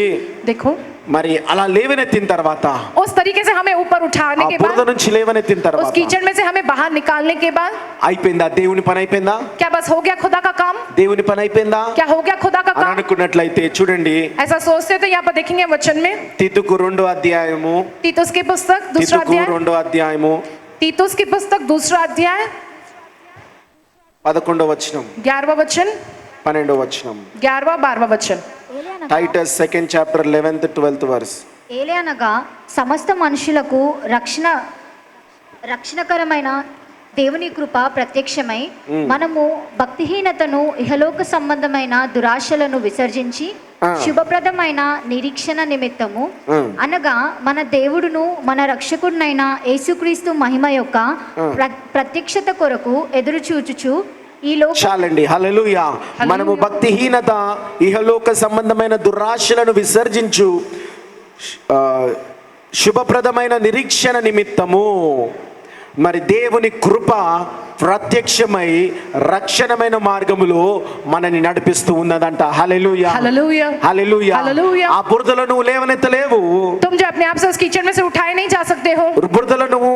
देखो మరి అలా లేవనెత్తిన తర్వాత, उस तरीके से हमें ऊपर उठाने ఆ के బురద बाद, నుంచి లేవనెత్తిన उस తర్వాత कीचड़ में से हमें बाहर निकालने के बाद, అయిపోయిందా? దేవుని పని అయిపోయిందా? क्या बस हो गया खुदा का काम? దేవుని పని అయిపోయిందా क्या हो गया खुदा का అని काम? అనుకున్నట్లయితే చూడండి, ऐसा सोचते तो यहाँ पर देखेंगे वचन में తీతుకు 2వ అధ్యాయము, तीतुस की पुस्तक दूसरा తీతుకు अध्याय, 2వ అధ్యాయము तीतुस की पुस्तक दूसरा अध्याय 11వ వచనం, 11वां वचन, 12వ వచనం. 11वां 12वां वचन। Titus 2nd chapter 11th 12th verse. ఏలయనగా సమస్త మనుషులకు రక్షణకరమైన దేవుని కృప ప్రత్యక్షమై మనము భక్తిహీనతను ఇహలోక సంబంధమైన దురాశలను విసర్జించి శుభప్రదమైన నిరీక్షణ నిమిత్తము అనగా మన దేవుడును మన రక్షకుడినైన యేసుక్రీస్తు మహిమ యొక్క ప్రత్యక్షత కొరకు ఎదురు చూచుచు ఈ లోక చాలండి. హల్లెలూయా. మనము భక్తిహీనత ఇహలోక సంబంధమైన దురాశలను విసర్జించు శుభప్రదమైన నిరీక్షణ నిమిత్తము మరి దేవుని కృప ప్రత్యక్షమై రక్షణమైన మార్గములో మనని నడిపిస్తూ ఉన్నదంట. Hallelujah hallelujah hallelujah. హల్లెలూయా. ఆ బురదలో నువ్వు లేవనెత్తలేవు. तुम जो अपने आप से उस कीचड़ में से उठाए नहीं जा सकते हो, బురదలో నువ్వు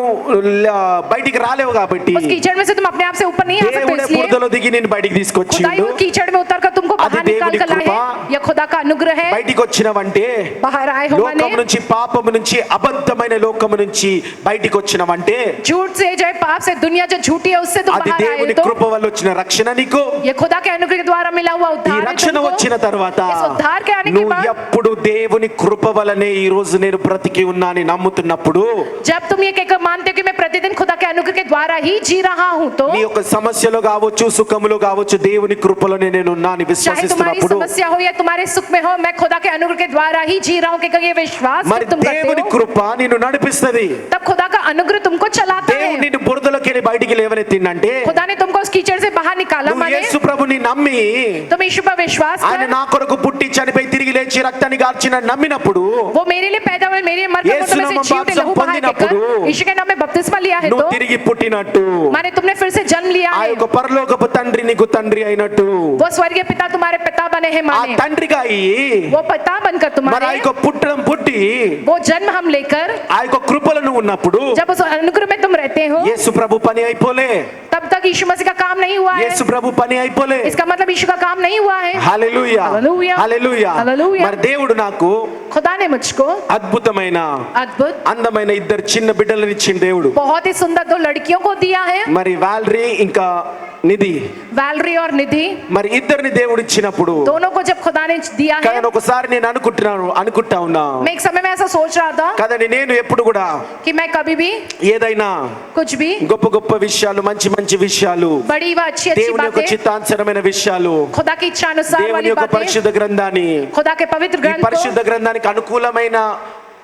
బయటికి రాలేవు కాబట్టి उस कीचड़ में से तुम अपने आप से ऊपर नहीं आ सकते, దేవుడే इसलिए బురదలో దిగి నేను బయటికి खुदाई తీసుకొచ్చిండు. वो कीचड़ में उतर कर तुमको అది बाहर निकाल దేవుని कर लाए కృప. हैं। यह खुदा का अनुग्रह है। బయటికి వచ్చినవంటే बाहर आए हो లోకము माने నుంచి పాపము నుంచి అబద్ధమైన లోకము నుంచి బయటికి వచ్చినవంటే झूठ से जो है, पाप से, दुनिया जो झूठी है उससे तुम అది बाहर आए దేవుని तो కృప వల్ల వచ్చిన రక్షణ నీకు. ये खुदा के अनुग्रह के द्वारा मिला हुआ ఈ उद्धार है రక్షణ तुमको। వచ్చిన తర్వాత इस उद्धार के आने के నువ్వు बाद ఎప్పుడు దేవుని కృప వలనే ఈ రోజు నేను బ్రతికి ఉన్నా అని నమ్ముతున్నప్పుడు जब तुम ये कहकर मानते हो कि मैं प्रतिदिन खुदा के अनुग्रह के द्वारा ही जी रहा हूँ, तो నీ యొక్క సమస్యలో కావచ్చు సుఖములో కావచ్చు దేవుని కృపలోనే నేను ఉన్నాను चाहे तुम्हारी విశ్వసిస్తున్నప్పుడు समस्या हो या तुम्हारे सुख में हो, मैं खुदा के अनुग्रह के द्वारा ही जी रहा हूँ कि ये विश्वास మరి जब तुम करते దేవుని हो, కృప నిన్ను నడిపిస్తది. तब खुदा का अनुग्रह तुमको चलाता దేవుడు है। నిన్ను బురదలోకి వెళ్ళి బయటికి లేవనెత్తిందంటే खुदा ने तुमको उस कीचड़ से बाहर निकाला నువ్వు माने యేసు ప్రభుని నమ్మి तुम यीशु पर विश्वास ఆయన कर, నా కొరకు పుట్టి చనిపోయి తిరిగి లేచి రక్తాన్ని గార్చిన నమ్మినప్పుడు वो मेरे लिए पैदा हुए, मेरे लिए मर कर, वो यीशु तुम्हें से नाम जीव के लहू बहा పొందినప్పుడు देकर यीशु के नाम में बपतिस्मा लिया है, నువ్వు तो తిరిగి పుట్టినట్టు माने तुमने फिर से जन्म लिया ఆ है। యొక్క పరలోకపు తండ్రి నీకు తండ్రి అయినట్టు वो स्वर्गीय पिता तुम्हारे पिता बने हैं ఆ माने, తండ్రిగా అయ్యి वो पिता बनकर మరి ఆ तुम्हारे యొక్క పుట్టి वो जन्म हम लेकर ఆ యొక్క కృపలను ఉన్నప్పుడు जब उस अनुग्रह में तुम रहते हो, యేసు ప్రభు పని అయిపోలే. तब तक यीशु मसीह का काम नहीं हुआ है। యేసు ప్రభు పని అయిపోలే. इसका मतलब यीशु का काम नहीं हुआ है। హల్లెలూయా హల్లెలూయా. హల్లెలూయా. హల్లెలూయా. మరి దేవుడు నాకు खुदा ने मुझको అద్భుతమైన अद्भुत అందమైన ఇద్దరు చిన్న బిడ్డలను ఇచ్చిన దేవుడు. बहुत ही सुंदर दो लड़कियों को दिया है, మరి వాలరీ ఇంకా నిధి. वैलरी और निधि। మరి ఇద్దరిని దేవుడు ఇచ్చినప్పుడు दोनों को जब खुदा ने दिया है, కానీ ఒకసారి నేను అనుకుంటా ఉన్నా मैं एक समय में ऐसा सोच रहा था కదండి, నేను ఎప్పుడు కూడా कि मैं कभी भी ఏదైనా कुछ भी గొప్ప గొప్ప విషయాలు మంచి మంచి విషయాలు बड़ी व अच्छी अच्छी దేవుని యొక్క बातें, చిత్తానుసారమైన విషయాలు खुदा की इच्छा अनुसार దేవుని वाली యొక్క बातें, పరిశుద్ధ గ్రంథాన్ని खुदा के पवित्र ఈ ग्रंथ को, పరిశుద్ధ గ్రంథానికి అనుకూలమైన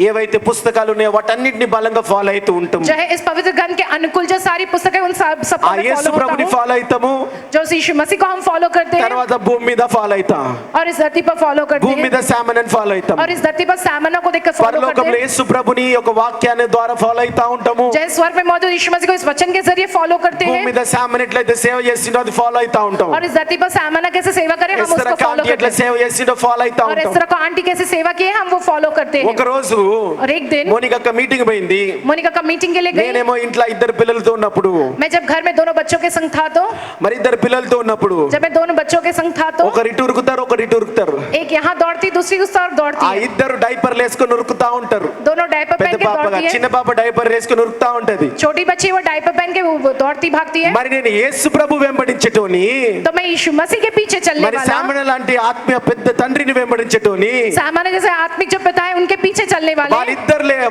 ఏవైతే పుస్తకాలు ఉన్నాయో వాటన్నిటిని బలంగా ఫాలో అవుతూ ఉంటాం. जो है इस पवित्र ग्रंथ के अनुकूल जो सारी पुस्तकें, उन सब ఆ యేసు ప్రభుని ఫాలో అవుతాము, जो यीशु मसीह को हम फॉलो करते हैं తర్వాత భూమి మీద ఫాలో అవుతాం, और इस धरती पर फॉलो करते భూమి हैं, మీద సామనని ఫాలో అవుతాం, और इस धरती पर सामना को देखकर फॉलो करते పరలోకంలో हैं, యేసు ప్రభుని ఒక వాక్యాన్ని ద్వారా ఫాలో అవుతా ఉంటాము. जो स्वर्ग में मौजूद यीशु मसीह को इस वचन के जरिए फॉलो करते భూమి हैं, మీద సామన్ ఎట్లయితే సేవ చేసిండో అది ఫాలో అవుతా ఉంటాం. और इस धरती पर सामना कैसे सेवा करें हम ఎస్తర उसको फॉलो కాంతి करते ఎట్లా हैं, సేవ చేసిండో ఫాలో అవుతా और इस ఉంటాం. तरह को आंटी कैसे सेवा की है हम वो फॉलो करते हैं। ఒక రోజు और एक दिन మోనికక్క మీటింగ్ పోయింది, मोनिका का मीटिंग के लिए गई, నేనేమో ఇంట్లో ఇద్దరు పిల్లలతో ఉన్నప్పుడు, मैं जब घर में दोनों बच्चों के संग था, तो మరి ఇద్దరు పిల్లలతో ఉన్నప్పుడు जब मैं दोनों बच्चों के संग था, तो ఒకరు ఇటు ఉరుకుతారు ఒకరు ఇటు ఉరుకుతారు. एक यहाँ दौड़ती दूसरी उस तरफ दौड़ती ఆ है, ఇద్దరు డైపర్లు వేసుకొని ఉరుకుతా ఉంటారు. दोनों डायपर పెద్ద पहन के పాప दौड़ती చిన్న है, పాప డైపర్ వేసుకొని ఉరుకుతా ఉంటది. छोटी बच्ची वो डायपर पहन के वो दौड़ती भागती है, మరి నేను యేసు ప్రభు వెంబడించటోని, तो मैं यीशु मसीह के पीछे चलने మరి वाला, సామన లాంటి ఆత్మీయ పెద్ద తండ్రిని వెంబడించటోని, सामान्य जैसे आत्मिक जो पिता है उनके पीछे चलने वाले,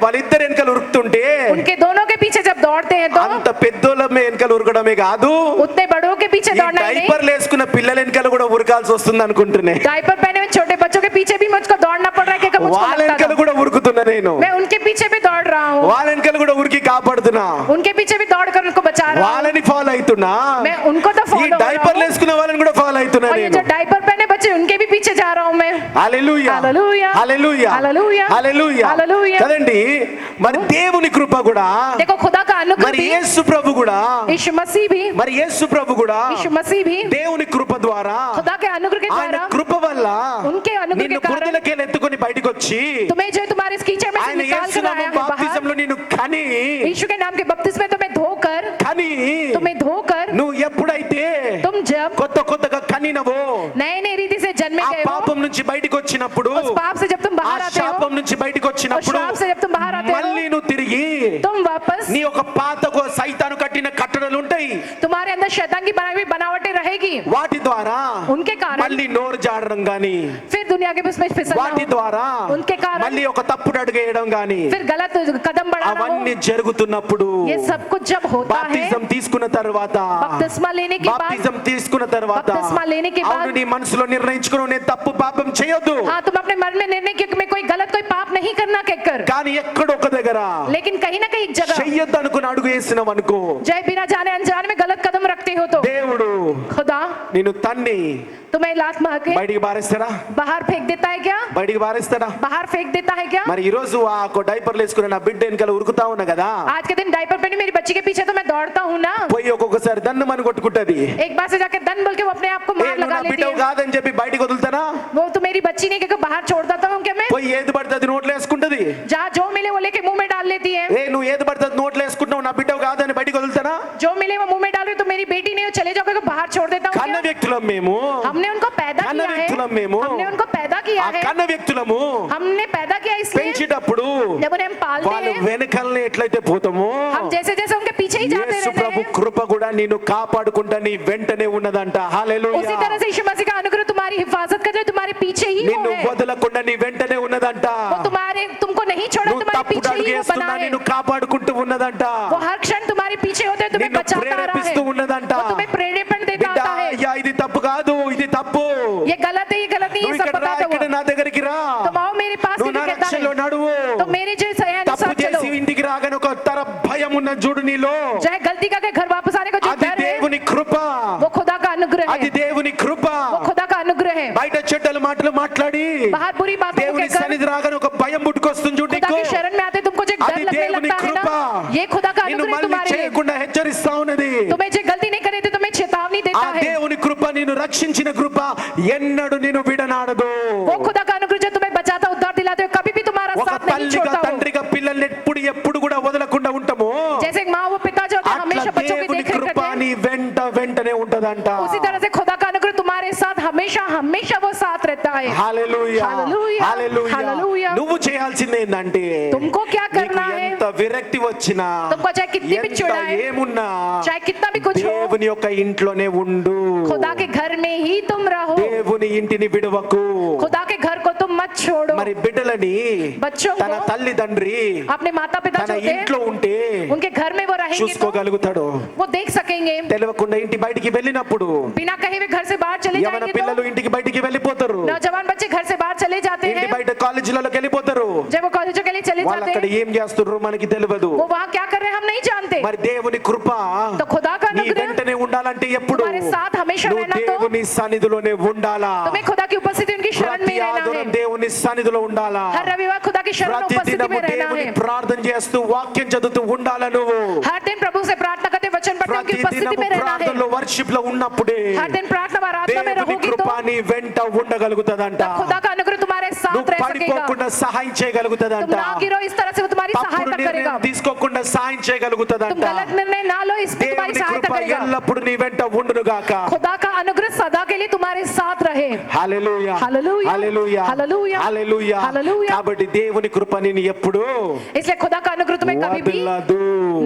వాళ్ళిద్దరు వెనకాల ఉరుకుతుంటే उनके दोनों के पीछे जब दौड़ते हैं तो అంత పెద్దోళ్ళ వెనకాల ఉరకడమే కాదు, उतने बड़ों के पीछे ఈ दौड़ना ही नहीं, డైపర్లు వేసుకున్న పిల్లల వెనకాల కూడా ఉరకాల్సి వస్తుంది అనుకుంటున్నా. डायपर पहने हुए छोटे बच्चों के पीछे भी मुझको दौड़ना पड़ रहा है, क्या मुझको వాళ్ళ लगता వెనకాల था। కూడా ఉరుకుతున్నా నేను, मैं उनके पीछे भी दौड़ रहा हूँ, వాళ్ళ వెనకాల కూడా ఉరికి కాపాడుతున్నా, उनके पीछे भी दौड़ कर उनको बचा रहा हूँ, వాళ్ళని ఫాలో అవుతున్నా, मैं उनको तो ఈ फॉलो कर रहा డైపర్లు हूँ, వేసుకున్న వాళ్ళని కూడా ఫాలో అవుతున్నా और ये నేను. जो डायपर पहने बच्चे उनके भी पीछे जा रहा हूँ मैं। హల్లెలూయా హల్లెలూయా. హల్లెలూయా హల్లెలూయా. హల్లెలూయా హల్లెలూయా. కదండి. మరి దేవుని కృప కూడా, देखो खुदा का अनुग्रह మరి भी, యేసు ప్రభు కూడా, यीशु मसीह भी, మరి యేసు ప్రభు కూడా यीशु मसीह भी దేవుని కృప ద్వారా, खुदा के अनुग्रह के ఆయన द्वारा, కృప వల్ల उनके अनुग्रह నిన్ను के कारण బురదలకే ఎత్తుకొని బయటికి వచ్చి तुम्हें जो तुम्हारे इस कीचड़ में से ఆయన निकाल యేసు कर आया నామం है बाहर, బాప్తిజంలో నిన్ను కని यीशु के नाम के बपतिस्मे तुम्हें धोकर, तुम्हें धोकर, నువ్వు ఎప్పుడైతే तुम जब కొత్త కొత్తగా కనినవో, नए नए रीति से जन्मे ఆ गए हो, పాపం నుంచి బయటికి వచ్చినప్పుడు, उस पाप से जब तुम ఆ बाहर आते हो, శాపం నుంచి బయటికి उस వచ్చినప్పుడు श्राप से जब तुम बाहर आते हो, మళ్ళీ నువ్వు తిరిగి तुम वापस నీ ఒక పాత సైతాను కట్టిన కట్టడలు ఉంటాయి, तुम्हारे अंदर शैतान की बनाई हुई बनावटें रहेगी, వాటి ద్వారా उनके कारण మళ్ళీ నోరు జాడడం గాని, फिर दुनिया के उसमें फिसलना వాటి हो, ద్వారా उनके कारण మళ్ళీ ఒక తప్పుడు అడుగు వేయడం గాని, फिर गलत कदम बढ़ाना అవన్నీ हो। జరుగుతున్నప్పుడు ये सब कुछ जब होता है, బాప్తిజం తీసుకున్న తర్వాత बपतिस्मा लेने के बाद, బాప్తిజం తీసుకున్న తర్వాత बपतिस्मा लेने के बाद, అవును నీ మనసులో నిర్ణయించుకుని నేను తప్పు పాపం చేయొద్దు, हाँ तुम अपने मन में निर्णय किया कि मैं कोई गलत कोई पाप नहीं करना कहकर, కానీ ఎక్కడొక దగ్గర लेकिन कहीं ना कहीं एक जगह చెయ్యొద్దు అనుకుని అడుగు వేసినావు అనుకో, जय बिना जाने अनजाने में गलत कदम रखते हो तो దేవుడు खुदा నిన్ను తన్ని तुम्हें लात मार के బయటికి పారేస్తాడా? बाहर फेंक देता है क्या? బయటికి పారేస్తాడా? बाहर फेंक देता है क्या? మరి ఈ రోజు ఆ డైపర్లు వేసుకుని నా బిడ్డ వెనకాల ఉరుకుతా ఉన్నా కదా, आज के दिन डायपर पहने मेरी बच्ची के पीछे तो मैं दौड़ता हूँ ना, పోయి ఒక్కొక్కసారి దన్ను మని కొట్టుకుంటది, एक बार से जाके दन बोल के वो अपने आप को ఏ मार నువ్వు लगा నా लेती బిడ్డవు है। కాదని చెప్పి బయటికి వదులుతానా? वो तो मेरी बच्ची नहीं कि बाहर छोड़ देता हूँ क्या मैं? పోయి ఏది పడితే అది నోట్లో వేసుకుంటది, जहाँ जो मिले वो लेके मुंह में डाल लेती है, ఏ నువ్వు ఏది పడితే అది నోట్లో వేసుకుంటున్నావు నా బిడ్డవు కాదని బయటికి వదులుతానా? जो मिले वो मुंह में डाल रही तो मेरी बेटी नहीं, वो चले जाओगे तो बाहर छोड़ देता हूँ కన్న क्या? వ్యక్తులం మేము, हमने उनको पैदा కన్న किया है, వ్యక్తులం మేము, हमने उनको पैदा किया ఆ है, కన్న వ్యక్తులము हमने पैदा किया इसलिए పెంచేటప్పుడు जब उन्हें हम पालते వాళ్ళు हैं వెనకాలనే ఎట్లయితే పోతామో हम जैसे जैसे उनके पीछे ही जाते యేసు रहते ప్రభు हैं, కృప కూడా నిన్ను కాపాడుకుంటా నీ వెంటనే ఉన్నదంట. उसी హల్లెలూయా. तरह से यीशु मसीह का अनुग्रह तुम्हारी हिफाजत कर रहे तुम्हारे पीछे ही वो నిన్ను है, వదలకుండా నీ వెంటనే ఉన్నదంట. वो तुम्हारे तुमको नहीं छोड़ा, నువ్వు तुम्हारे తప్పుడు पीछे అడుగు ही वो వేస్తున్నా बना है, నిన్ను కాపాడుకుంటూ ఉన్నదంట. वो हर क्षण तुम्हारे पीछे होते हैं, तुम्हें నిన్ను बचाता आ रहा है, ప్రేరేపిస్తూ ఉన్నదంట. वो तुम्हें प्रेरणा देता బిడ్డ, आता है, అయ్యా ఇది తప్పు కాదు, ఇది తప్పు, ये गलत है, ये गलत नहीं, నువ్వు ये सब ఇక్కడ రా, बताते ఇక్కడ हुए నా దగ్గరికి రా, तुम आओ मेरे पास, నువ్వు నా कहता రక్షణలో है నడువు. तो मेरे जैसे है తప్పు अनुसार चलो, చేసి ఇంటికి రాగానే ఒక తర భయం ఉన్న చూడు నీలో, चाहे गलती करके घर वापस आने का जो అది डर है దేవుని కృప, वो खुदा का अनुग्रह అది है, దేవుని కృప. वो खुदा का अनुग्रह है, బయట చెడ్డలు మాటలు మాట్లాడి बाहर बुरी बातों को దేవుని कहकर సన్నిధి రాగానే ఒక భయం పుట్టుకొస్తుంది చూడు खुदा నీకు, की शरण में आते तुमको जो एक అది डर लगने దేవుని लगता है కృప. ना, ये खुदा का నిన్ను अनुग्रह మళ్ళీ तुम्हारे लिए, చేయకుండా హెచ్చరిస్తా ఉన్నది. तुम्हें जो गलती नहीं करे थे तुम्हें चेतावनी ఆ देता है, దేవుని కృప నిన్ను రక్షించిన కృప ఎన్నడు నిన్ను విడనాడదు. वो खुदा का अनुग्रह जो तुम्हें बचाता उद्धार दिलाते हुए कभी भी तुम्हारा ఒక साथ नहीं తల్లిగా छोड़ता हो, తండ్రిగా పిల్లల్ని ఎప్పుడు కూడా వదలకుండా ఉంటాము, जैसे एक माँ वो पिता जो होता है అట్లా हमेशा बच्चों की దేవుని देख रेख కృప करते हैं, నీ వెంటనే ఉంటదంట. उसी तरह से खुदा का अनुग्रह तुम्हारे साथ हमेशा हमेशा वो साथ रहता है। హల్లెలూయా, హల్లెలూయా, హల్లెలూయా. హల్లెలూయా. నువ్వు చేయాల్సింది ఏంటంటే तुमको क्या నీకు करना है, ఎంత విరక్తి వచ్చినా, तुमको चाहे कितनी भी ఎంత चिढ़ाए, ఏమున్నా चाहे कितना भी कुछ हो, దేవుని యొక్క ఇంట్లోనే ఉండు. खुदा के घर में ही तुम रहो, దేవుని ఇంటిని విడవకు. खुदा के घर को तुम मत छोड़ो। మరి బిడ్డలని बच्चों తన को తల్లిదండ్రి अपने माता पिता తన जो होते ఇంట్లో हैं ఉంటే उनके घर में वो रहेंगे तो చూసుకోగలుగుతాడు. वो देख सकेंगे, తెలియకుండా ఇంటి బయటికి వెళ్ళినప్పుడు बिना कहे हुए घर से बाहर चले యవన जाएंगे పిల్లలు तो ఇంటికి బయటికి వెళ్ళిపోతారు, नौजवान बच्चे घर से बाहर चले जाते ఇంటి हैं, బయట కాలేజీలలోకి వెళ్ళిపోతారు. जब वो कॉलेजों के लिए चले వాళ్ళు जाते అక్కడ हैं ఏం చేస్తుర్రో మనకి తెలియదు. वो वहाँ क्या कर रहे हैं हम नहीं जानते। మరి దేవుని కృప तो खुदा का నీ अनुग्रह వెంటనే ఉండాలంటే ఎప్పుడు तुम्हारे साथ हमेशा నువ్వు रहना, तो దేవుని సన్నిధిలోనే ఉండాలా. तुम्हें खुदा की उपस्थिति उनकी शरण ప్రతి में रहना ఆదివారం है, దేవుని సన్నిధిలో ఉండాలా. हर रविवार खुदा की शरण ప్రతి उपस्थिति దినము में रहना దేవుని है, ప్రార్థన చేస్తూ వాక్యం చదువుతూ ఉండాలా. నువ్వు हर दिन प्रभु से प्रार्थना करते वचन पढ़ते उनकी ప్రతి उपस्थिति దినము में रहना है, ప్రార్థనలో వర్షిప్ లో ఉన్నప్పుడే हर दिन प्रार्थना व आराधना में దేవుని रहोगी కృప तो నీ వెంట ఉండగలుగుతదంట. खुदा का अनुग्रह तुम्हारे साथ నువ్వు रह सकेगा, పడిపోకుండా సహాయం तुम చేయగలుగుతదంట. ना गिरो इस तरह से वो तुम्हारी తప్పుడు सहायता करेगा, నిర్ణయం తీసుకోకుండా సహాయం तुम చేయగలుగుతదంట. गलत निर्णय ना लो इसमें तुम्हारी దేవుని सहायता కృప करेगा, ఎల్లప్పుడు నీ వెంట ఉండును గాక. खुदा का अनुग्रह सदा के लिए तुम्हारे साथ रहे। హల్లెలూయా, హల్లెలూయా, హల్లెలూయా, హల్లెలూయా, హల్లెలూయా. హల్లెలూయా. కాబట్టి దేవుని కృప నిన్ను ఎప్పుడు इसलिए खुदा का अनुग्रह तुम्हें कभी भी వదలదు.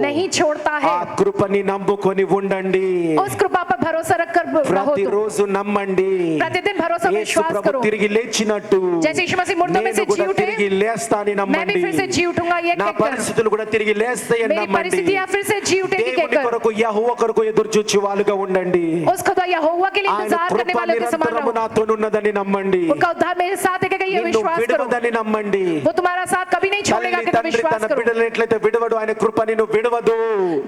नहीं छोड़ता ఆ है, కృపని నమ్ముకొని ఉండండి. उस कृपा पर भरोसा रखकर रहो तुम, ప్రతిరోజు నమ్మండి. प्रतिदिन भरोसा యేసు विश्वास ప్రభు करो, తిరిగి లేచినట్టు जैसे यीशु मसीह मुर्दों में నేను से जी కూడా उठे తిరిగి లేస్తానని मैं भी నమ్మండి. फिर से जी उठूंगा ये నా कहकर, పరిస్థితులు కూడా తిరిగి లేస్తాయని मेरी నమ్మండి. परिस्थितियां फिर से जी उठेगी దేవుని कहकर, కొరకు యెహోవా కొరకు ఎదురు చూచి వాళ్ళుగా ఉండండి. उस खुदा यहोवा के लिए ఆయన इंतजार करने కృప वालों के समान నిరంతరము रहो, నాతో ఉన్నదని నమ్మండి. उनका उद्धार मेरे साथ है कि ये నిన్ను विश्वास करो, విడవదని నమ్మండి. वो तुम्हारा साथ कभी नहीं छोड़ेगा తల్లి कि तुम తండ్రి विश्वास తన करो, బిడ్డలను ఎట్లయితే విడవడు ఆయన కృప నిన్ను విడవదు.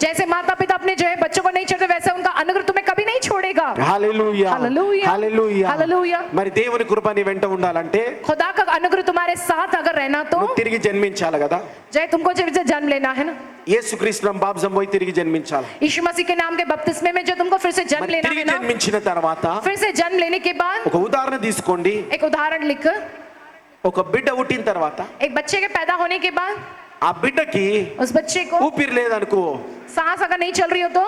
जैसे माता पिता अपने जो है बच्चों को नहीं छोड़ते वैसे उनका अनुग्रह तुम्हें कभी नहीं छोड़ेगा। హల్లెలూయా, హల్లెలూయా, హల్లెలూయా. హల్లెలూయా. మరి దేవుని కృప నీ వెంట ఉండాలంటే खुदा का अनुग्रह तुम्हारे साथ अगर रहना तो నువ్వు తిరిగి జన్మించాలి కదా. जय तुमको जब जन्म लेना है ना, యేసుక్రీస్తు బాప్తిజం పోయి తిరిగి జన్మించాలి. यीशु मसीह के नाम के बपतिस्मे में जो तुमको फिर से जन्म మరి लेना తిరిగి है ना, జన్మించిన తర్వాత फिर से जन्म लेने के बाद ఒక ఉదాహరణ తీసుకోండి. एक उदाहरण लिख, ఒక బిడ్డ పుట్టిన తర్వాత एक बच्चे के पैदा होने के बाद ఆ బిడ్డకి उस बच्चे को ఊపిరి లేదనుకో सांस अगर नहीं चल रही हो तो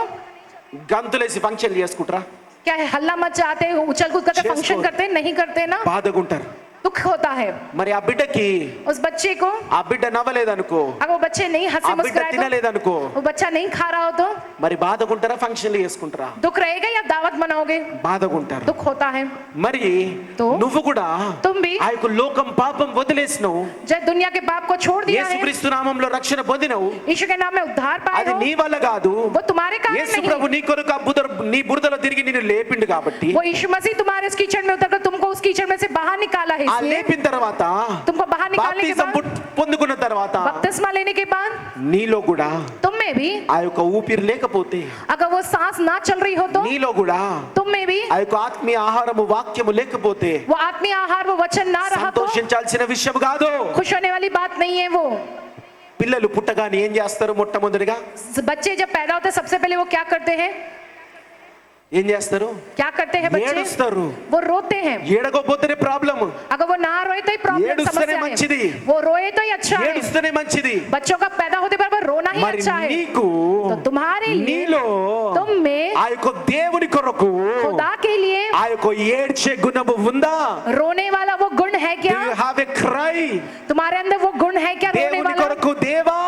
గంతులేసి ఫంక్షన్ చేసుకుంటారా? क्या है, हल्ला मच जाते हैं, उछल कूद करते, చేసుకో। फंक्शन करते हैं, नहीं करते ना, బాధగుంటారు. दुख होता है। మరి ఆ బిడ్డకి उस बच्चे को ఆ బిడ్డ నవ్వలేదనుకో, अगर वो बच्चे नहीं ఆ हंसे బిడ్డ मुस्कुराए तो, తినలేదనుకో, वो बच्चा नहीं खा रहा हो तो మరి బాధకుంటారా ఫంక్షన్లు చేసుకుంటారా? दुख रहेगा या दावत मनाओगे? బాధకుంటారు. दुख होता है। మరి तो నువ్వు కూడా तुम भी ఆ యొక్క లోకం పాపం వదిలేసినావు, जब दुनिया के पाप को छोड़ दिया है, యేసుక్రీస్తు నామంలో రక్షణ పొందినావు, यीशु के नाम में उद्धार पाए అది हो, నీ వల్ల కాదు. वो तुम्हारे कारण యేసు नहीं, ప్రభు నీ కొరకు నీ బురదలో తిరిగి నిన్ను లేపిండు కాబట్టి, वो यीशु मसीह तुम्हारे उस कीचड़ में उतरकर तुमको उस कीचड़ में से बाहर निकाला है। ఆ इसलिए లేపిన తర్వాత तुमको बाहर निकालने के బాప్తిజం बाद, పొందుకున్న తర్వాత बपतिस्मा लेने के बाद నీలో కూడా तुम में भी ఆ యొక్క ఊపిరి లేకపోతే, अगर वो सांस ना चल रही हो तो నీలో కూడా तुम में भी ఆ యొక్క ఆత్మీయ ఆహారము వాక్యము లేకపోతే वो आत्मीय आहार वो वचन ना रहा तो సంతోషించాల్సిన విషయం కాదు. खुश होने वाली बात नहीं है। वो పిల్లలు పుట్టగానే ఏం చేస్తారు? మొట్టమొదటిగా बच्चे जब पैदा होते हैं सबसे पहले वो क्या करते हैं? ఏం చేస్తారు? क्या करते हैं बच्चे? ఏడుస్తారు. वो रोते हैं। ఏడకపోతేనే ప్రాబ్లం, अगर वो ना रोए तो ही प्रॉब्लम, ఏడుస్తేనే समस्या మంచిది. है। वो रोए तो ही अच्छा है। ఏడుస్తేనే మంచిది. बच्चों का पैदा होते पर वो रोना ही మరి अच्छा है। నీకు तो तुम्हारे लिए, నీలో तुम में ఆ యొక్క దేవుని కొరకు खुदा के लिए ఆ యొక్క ఏడ్చే గుణము ఉందా? रोने वाला वो गुण है Do क्या? you have a cry? तुम्हारे अंदर वो गुण है क्या रोने దేవుని वाला? కొరకు దేవా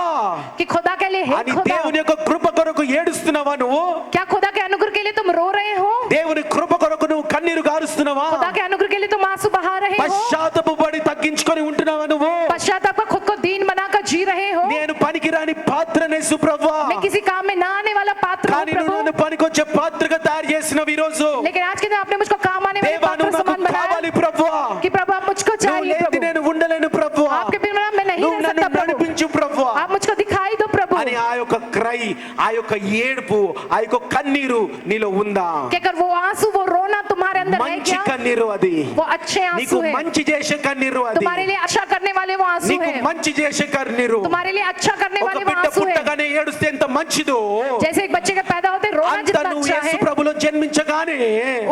कि खुदा के लिए, हे అని खुदा, దేవుని యొక్క కృప కొరకు ఏడుస్తున్నావా నువ్వు? क्या खुदा के अनुग्रह के लिए तुम रो रहे हो? దేవుని కృప కొరకు నువ్వు కన్నీరు గారుస్తున్నావా? खुदा के अनुग्रह के लिए तुम आंसू बहा रहे हो? పశ్చాత్తాపపడి తగ్గించుకొని ఉంటున్నావా నువ్వు? पश्चाताप का खुद को दीन बनाकर जी रहे हो? నేను పనికిరాని పాత్రనే సుప్రభా, मैं किसी काम में ना आने वाला पात्र हूं కానీ నువ్వు నన్ను प्रभु, పనికొచ్చే పాత్రగా తయారు చేసినవి ఈ రోజు. लेकिन आज के दिन आपने मुझको काम आने वाले దేవా पात्र నువ్వు समान నాకు बनाया కావాలి ప్రభువా, कि प्रभु आप मुझको నువ్వు चाहिए లేనిది प्रभु, నేను ఉండలేను ప్రభువా, आपके बिना मैं नहीं నువ్వు रह నన్ను सकता प्रभु, నడిపించు ప్రభువా आप मुझको दिखाई दो प्रभु। అని ఆ యొక్క క్రై, ఆ యొక్క ఏడుపు, ఆ యొక్క కన్నీరు నీలో ఉందా? कि अगर वो आंसू वो रोना तुम्हारे अंदर है మంచి क्या? కన్నీరు అది, वो अच्छे నీకు आंसू है, మంచి చేసే కన్నీరు అది, तुम्हारे लिए अच्छा करने वाले वो आंसू నీకు है, మంచి చేసే కన్నీరు. तुम्हारे लिए अच्छा करने ఒక वाले वो బిడ్డ आंसू है। పుట్టగానే ఏడుస్తే ఎంత మంచిదో, जैसे एक बच्चे के पैदा होते रोना అంత जितना నువ్వు अच्छा యేసు है, ప్రభులో జన్మించగానే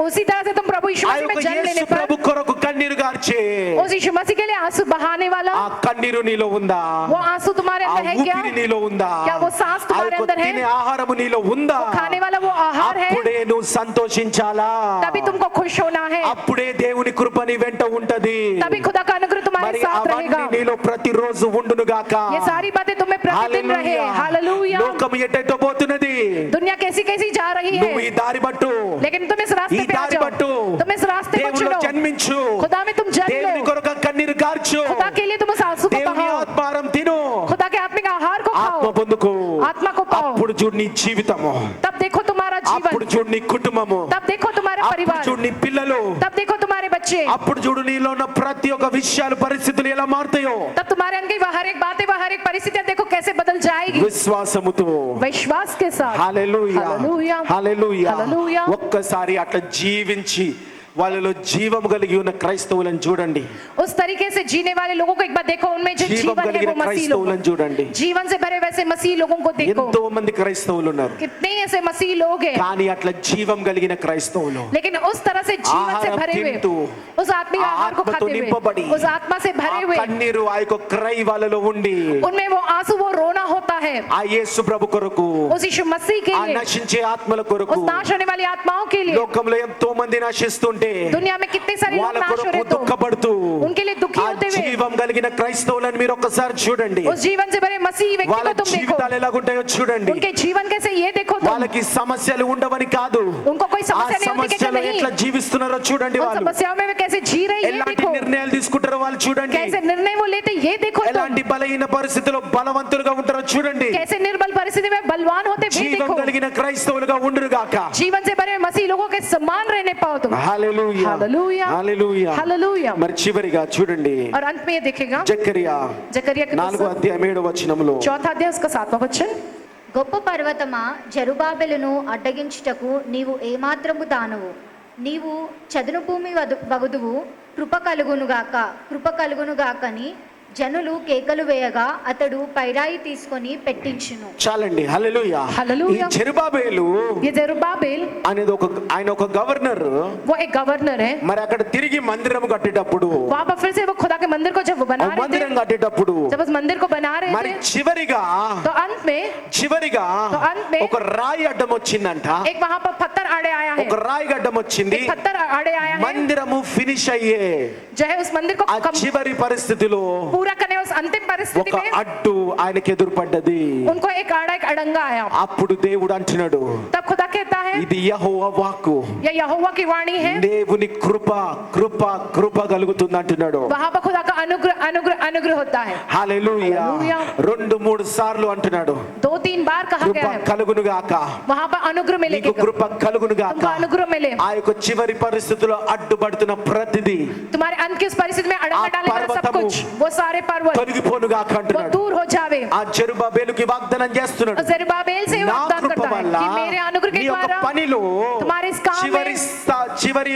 उसी तरह से तुम प्रभु यीशु ఆ मसीह యొక్క में जन्म యేసు लेने पर ప్రభు కొరకు కన్నీరు గార్చే उस यीशु मसीह के लिए आंसू बहाने वाला ఆ కన్నీరు నీలో ఉందా? वो आंसू तुम्हारे ఆ अंदर है क्या? ఊపిరి నీలో ఉందా? क्या वो सांस ఆ तुम्हारे యొక్క अंदर है? తినే ఆహారము నీలో ఉందా? खाने वाला वो आहार है, అప్పుడే నువ్వు సంతోషించాలా, तभी तुमको खुश होना है, అప్పుడే దేవుని కృప నీ వెంట ఉంటది. तभी खुदा का अनुग्रह तुम्हारे మరి साथ అవన్నీ रहेगा। నీలో ప్రతిరోజు ఉండును గాక. ये सारी बातें तुम्हें प्रतिदिन रहे। हालेलुया। లోకం ఎటెటో పోతున్నది, दुनिया कैसी कैसी जा रही है, నువ్వు ఈ దారి పట్టు, लेकिन तुम इस ఈ रास्ते पे आ దారి जाओ, పట్టు, तुम इस रास्ते को దేవునిలో चुनो, జన్మించు, खुदा में तुम जन्म దేవుని लो, కొరకు కన్నీరు కార్చు, खुदा के लिए तुम उस आंसू को దేవుని बहाओ, ఆత్మారం తిను, खुदा के आत्मिक आहार को ఆత్మ खाओ, పొందుకో. आत्मा को पाओ, అప్పుడు చూడు నీ జీవితము, तब देखो तुम्हारा అప్పుడు जीवन, చూడు నీ కుటుంబము, तब देखो तुम्हारे అప్పుడు परिवार, చూడు నీ పిల్లలు, तब देखो तुम्हारे बच्चे, అప్పుడు చూడు నీలో ఉన్న ప్రతి ఒక్క విషయాలు పరిస్థితులు ఎలా మారుతాయో. तब तुम्हारे अंदर की हर एक बातें हर एक परिस्थितियां देखो कैसे बदल जाएगी విశ్వాసముతో, विश्वास के साथ। హల్లెలూయా, హల్లెలూయా, హల్లెలూయా. హల్లెలూయా. ఒక్కసారి అట్లా జీవించి వాళ్ళలో జీవం కలిగి ఉన్న క్రైస్తవులను చూడండి, उस तरीके से जीने वाले लोगों को एक बार देखो, उनमें जो జీవం जीवन है కలిగిన वो मसीह लोग, క్రైస్తవులను చూడండి. जीवन से भरे वैसे मसीह लोगों को देखो, ఎంతో మంది క్రైస్తవులు ఉన్నారు, कितने ऐसे मसीह लोग हैं, కానీ అట్లా జీవం కలిగిన క్రైస్తవులు लेकिन उस तरह से जीवन से ఆహారం भरे हुए, తింటూ, उस आत्मिक ఆ आहार को ఆత్మతో खाते నింపబడి, हुए, उस आत्मा से ఆ भरे हुए, కన్నీరు, ఆ యొక్క క్రై వాళ్ళలో ఉండి, उनमें वो आंसू वो रोना होता है ఆ యేసు ప్రభు కొరకు, उस यीशु मसीह के ఆ लिए, నశించే ఆత్మల కొరకు. उस नाश होने वाली आत्माओं के लिए। లోకంలో ఎంతో మంది నశిస్తుంటే दुनिया में कितने सारे लोग వాళ్ళ नाश हो కొరకు रहे तो దుఃఖపడుతూ, उनके लिए दुखी ఆ होते हुए, జీవం కలిగిన క్రైస్తవులను మీరు ఒక్కసారి చూడండి, उस जीवन से भरे मसीह व्यक्ति వాళ్ళ को तुम देखो, జీవితాలు ఎలాగుంటాయో చూడండి. उनके जीवन कैसे ये देखो तुम, వాళ్ళకి సమస్యలు ఉండవని కాదు, उनको कोई ఆ समस्या नहीं होती कि సమస్యలు नहीं, ఎట్లా జీవిస్తున్నారో చూడండి. उन వాళ్ళు समस्याओं में वे कैसे जी रहे ये ఎలాంటి देखो, నిర్ణయాలు తీసుకుంటారో వాళ్ళు చూడండి, कैसे निर्णय वो लेते ये देखो तुम, ఎలాంటి బలహీన పరిస్థితుల్లో బలవంతులుగా ఉంటారో చూడండి. कैसे निर्बल परिस्थिति में बलवान होते वे జీవం देखो, కలిగిన క్రైస్తవులుగా ఉండురు గాక. जीवन से भरे मसीह लोगों के समान रहने पाओ तुम। హల్లెలూయా, हालेलुया, హల్లెలూయా. हालेलुया। మరి చివరిగా చూడండి, और अंत में ये देखेगा జకరియా जकरिया के 4వ అధ్యాయం 7వ వచనంలో, चौथा अध्याय उसका 7वां वचन, గొప్ప పర్వతమా జెరుబాబెలును అడ్డగించుటకు నీవు ఏమాత్రము దానవు, నీవు చదును భూమి వగుదువు, కృప కలుగునుగాకని జనులు కేకలు వేయగా అతడు పైరాయి తీసుకొని పెట్టించును. చాలండి. హల్లెలూయా. హల్లెలూయా. ఈ జెరుబాబేలు ये जेरुब्बाबेल అనేది ఆయన ఒక గవర్నర్. वो एक गवर्नर है. మరి అక్కడ తిరిగి మందిరం కట్టేటప్పుడు, वहाँ पर फिर से वो खुदा के मंदिर को जब वो बना रहे మందిరం थे, కట్టేటప్పుడు जब उस मंदिर को बना रहे మరి थे, చివరిగా तो अंत में ఒక రాయి అడ్డం వచ్చిందంట. एक वहाँ पर पत्थर आड़े आया है. ఒక రాయి అడ్డం వచ్చింది. एक पत्थर आड़े आया है మందిరము ఫినిష్ అయ్యే जो है उस मंदिर को ఆ చివరి పరిస్థితిలో पूरा करने उस अंतिम परिस्थिति ఒక में అడ్డు ఆయనకి ఎదురుపడ్డది. उनको एक आड़ा एक अड़ंगा आया. అప్పుడు దేవుడు అంటున్నాడు, तब खुदा कहता है ఇది యెహోవా వాక్కు, यह यहोवा की वाणी है. దేవుని కృప కృప కృప కలుగుతుంది అంటున్నాడు. वहाँ पर खुदा का अनुग्रह अनुग्रह अनुग्रह होता है. హల్లెలూయా. హల్లెలూయా. 2-3 సార్లు అంటున్నాడు, 2-3 बार कहा కృప गया है కలుగును గాక, वहाँ पर अनुग्रह నీకు मिलेगा, కృప కలుగును గాక. तुमको अनुग्रह मिले. ఆ యొక్క చివరి పరిస్థితిలో అడ్డుపడుతున్న ప్రతిదీ तुम्हारे अंत की उस परिस्थिति में अड़ंगा आप डालने वाला सब पर्वतमु, कुछ, वो सारे पर्वत తొలగిపోను గాక वो అంటున్నాడు. दूर हो जावे. ఆ జెరుబాబేలుకి వాగ్దానం చేస్తున్నాడు, और जेरुब्बाबेल से నా वाग्दान కృప करता है వల్ల कि मेरे अनुग्रह నీ के యొక్క द्वारा పనిలో तुम्हारे इस काम చివరి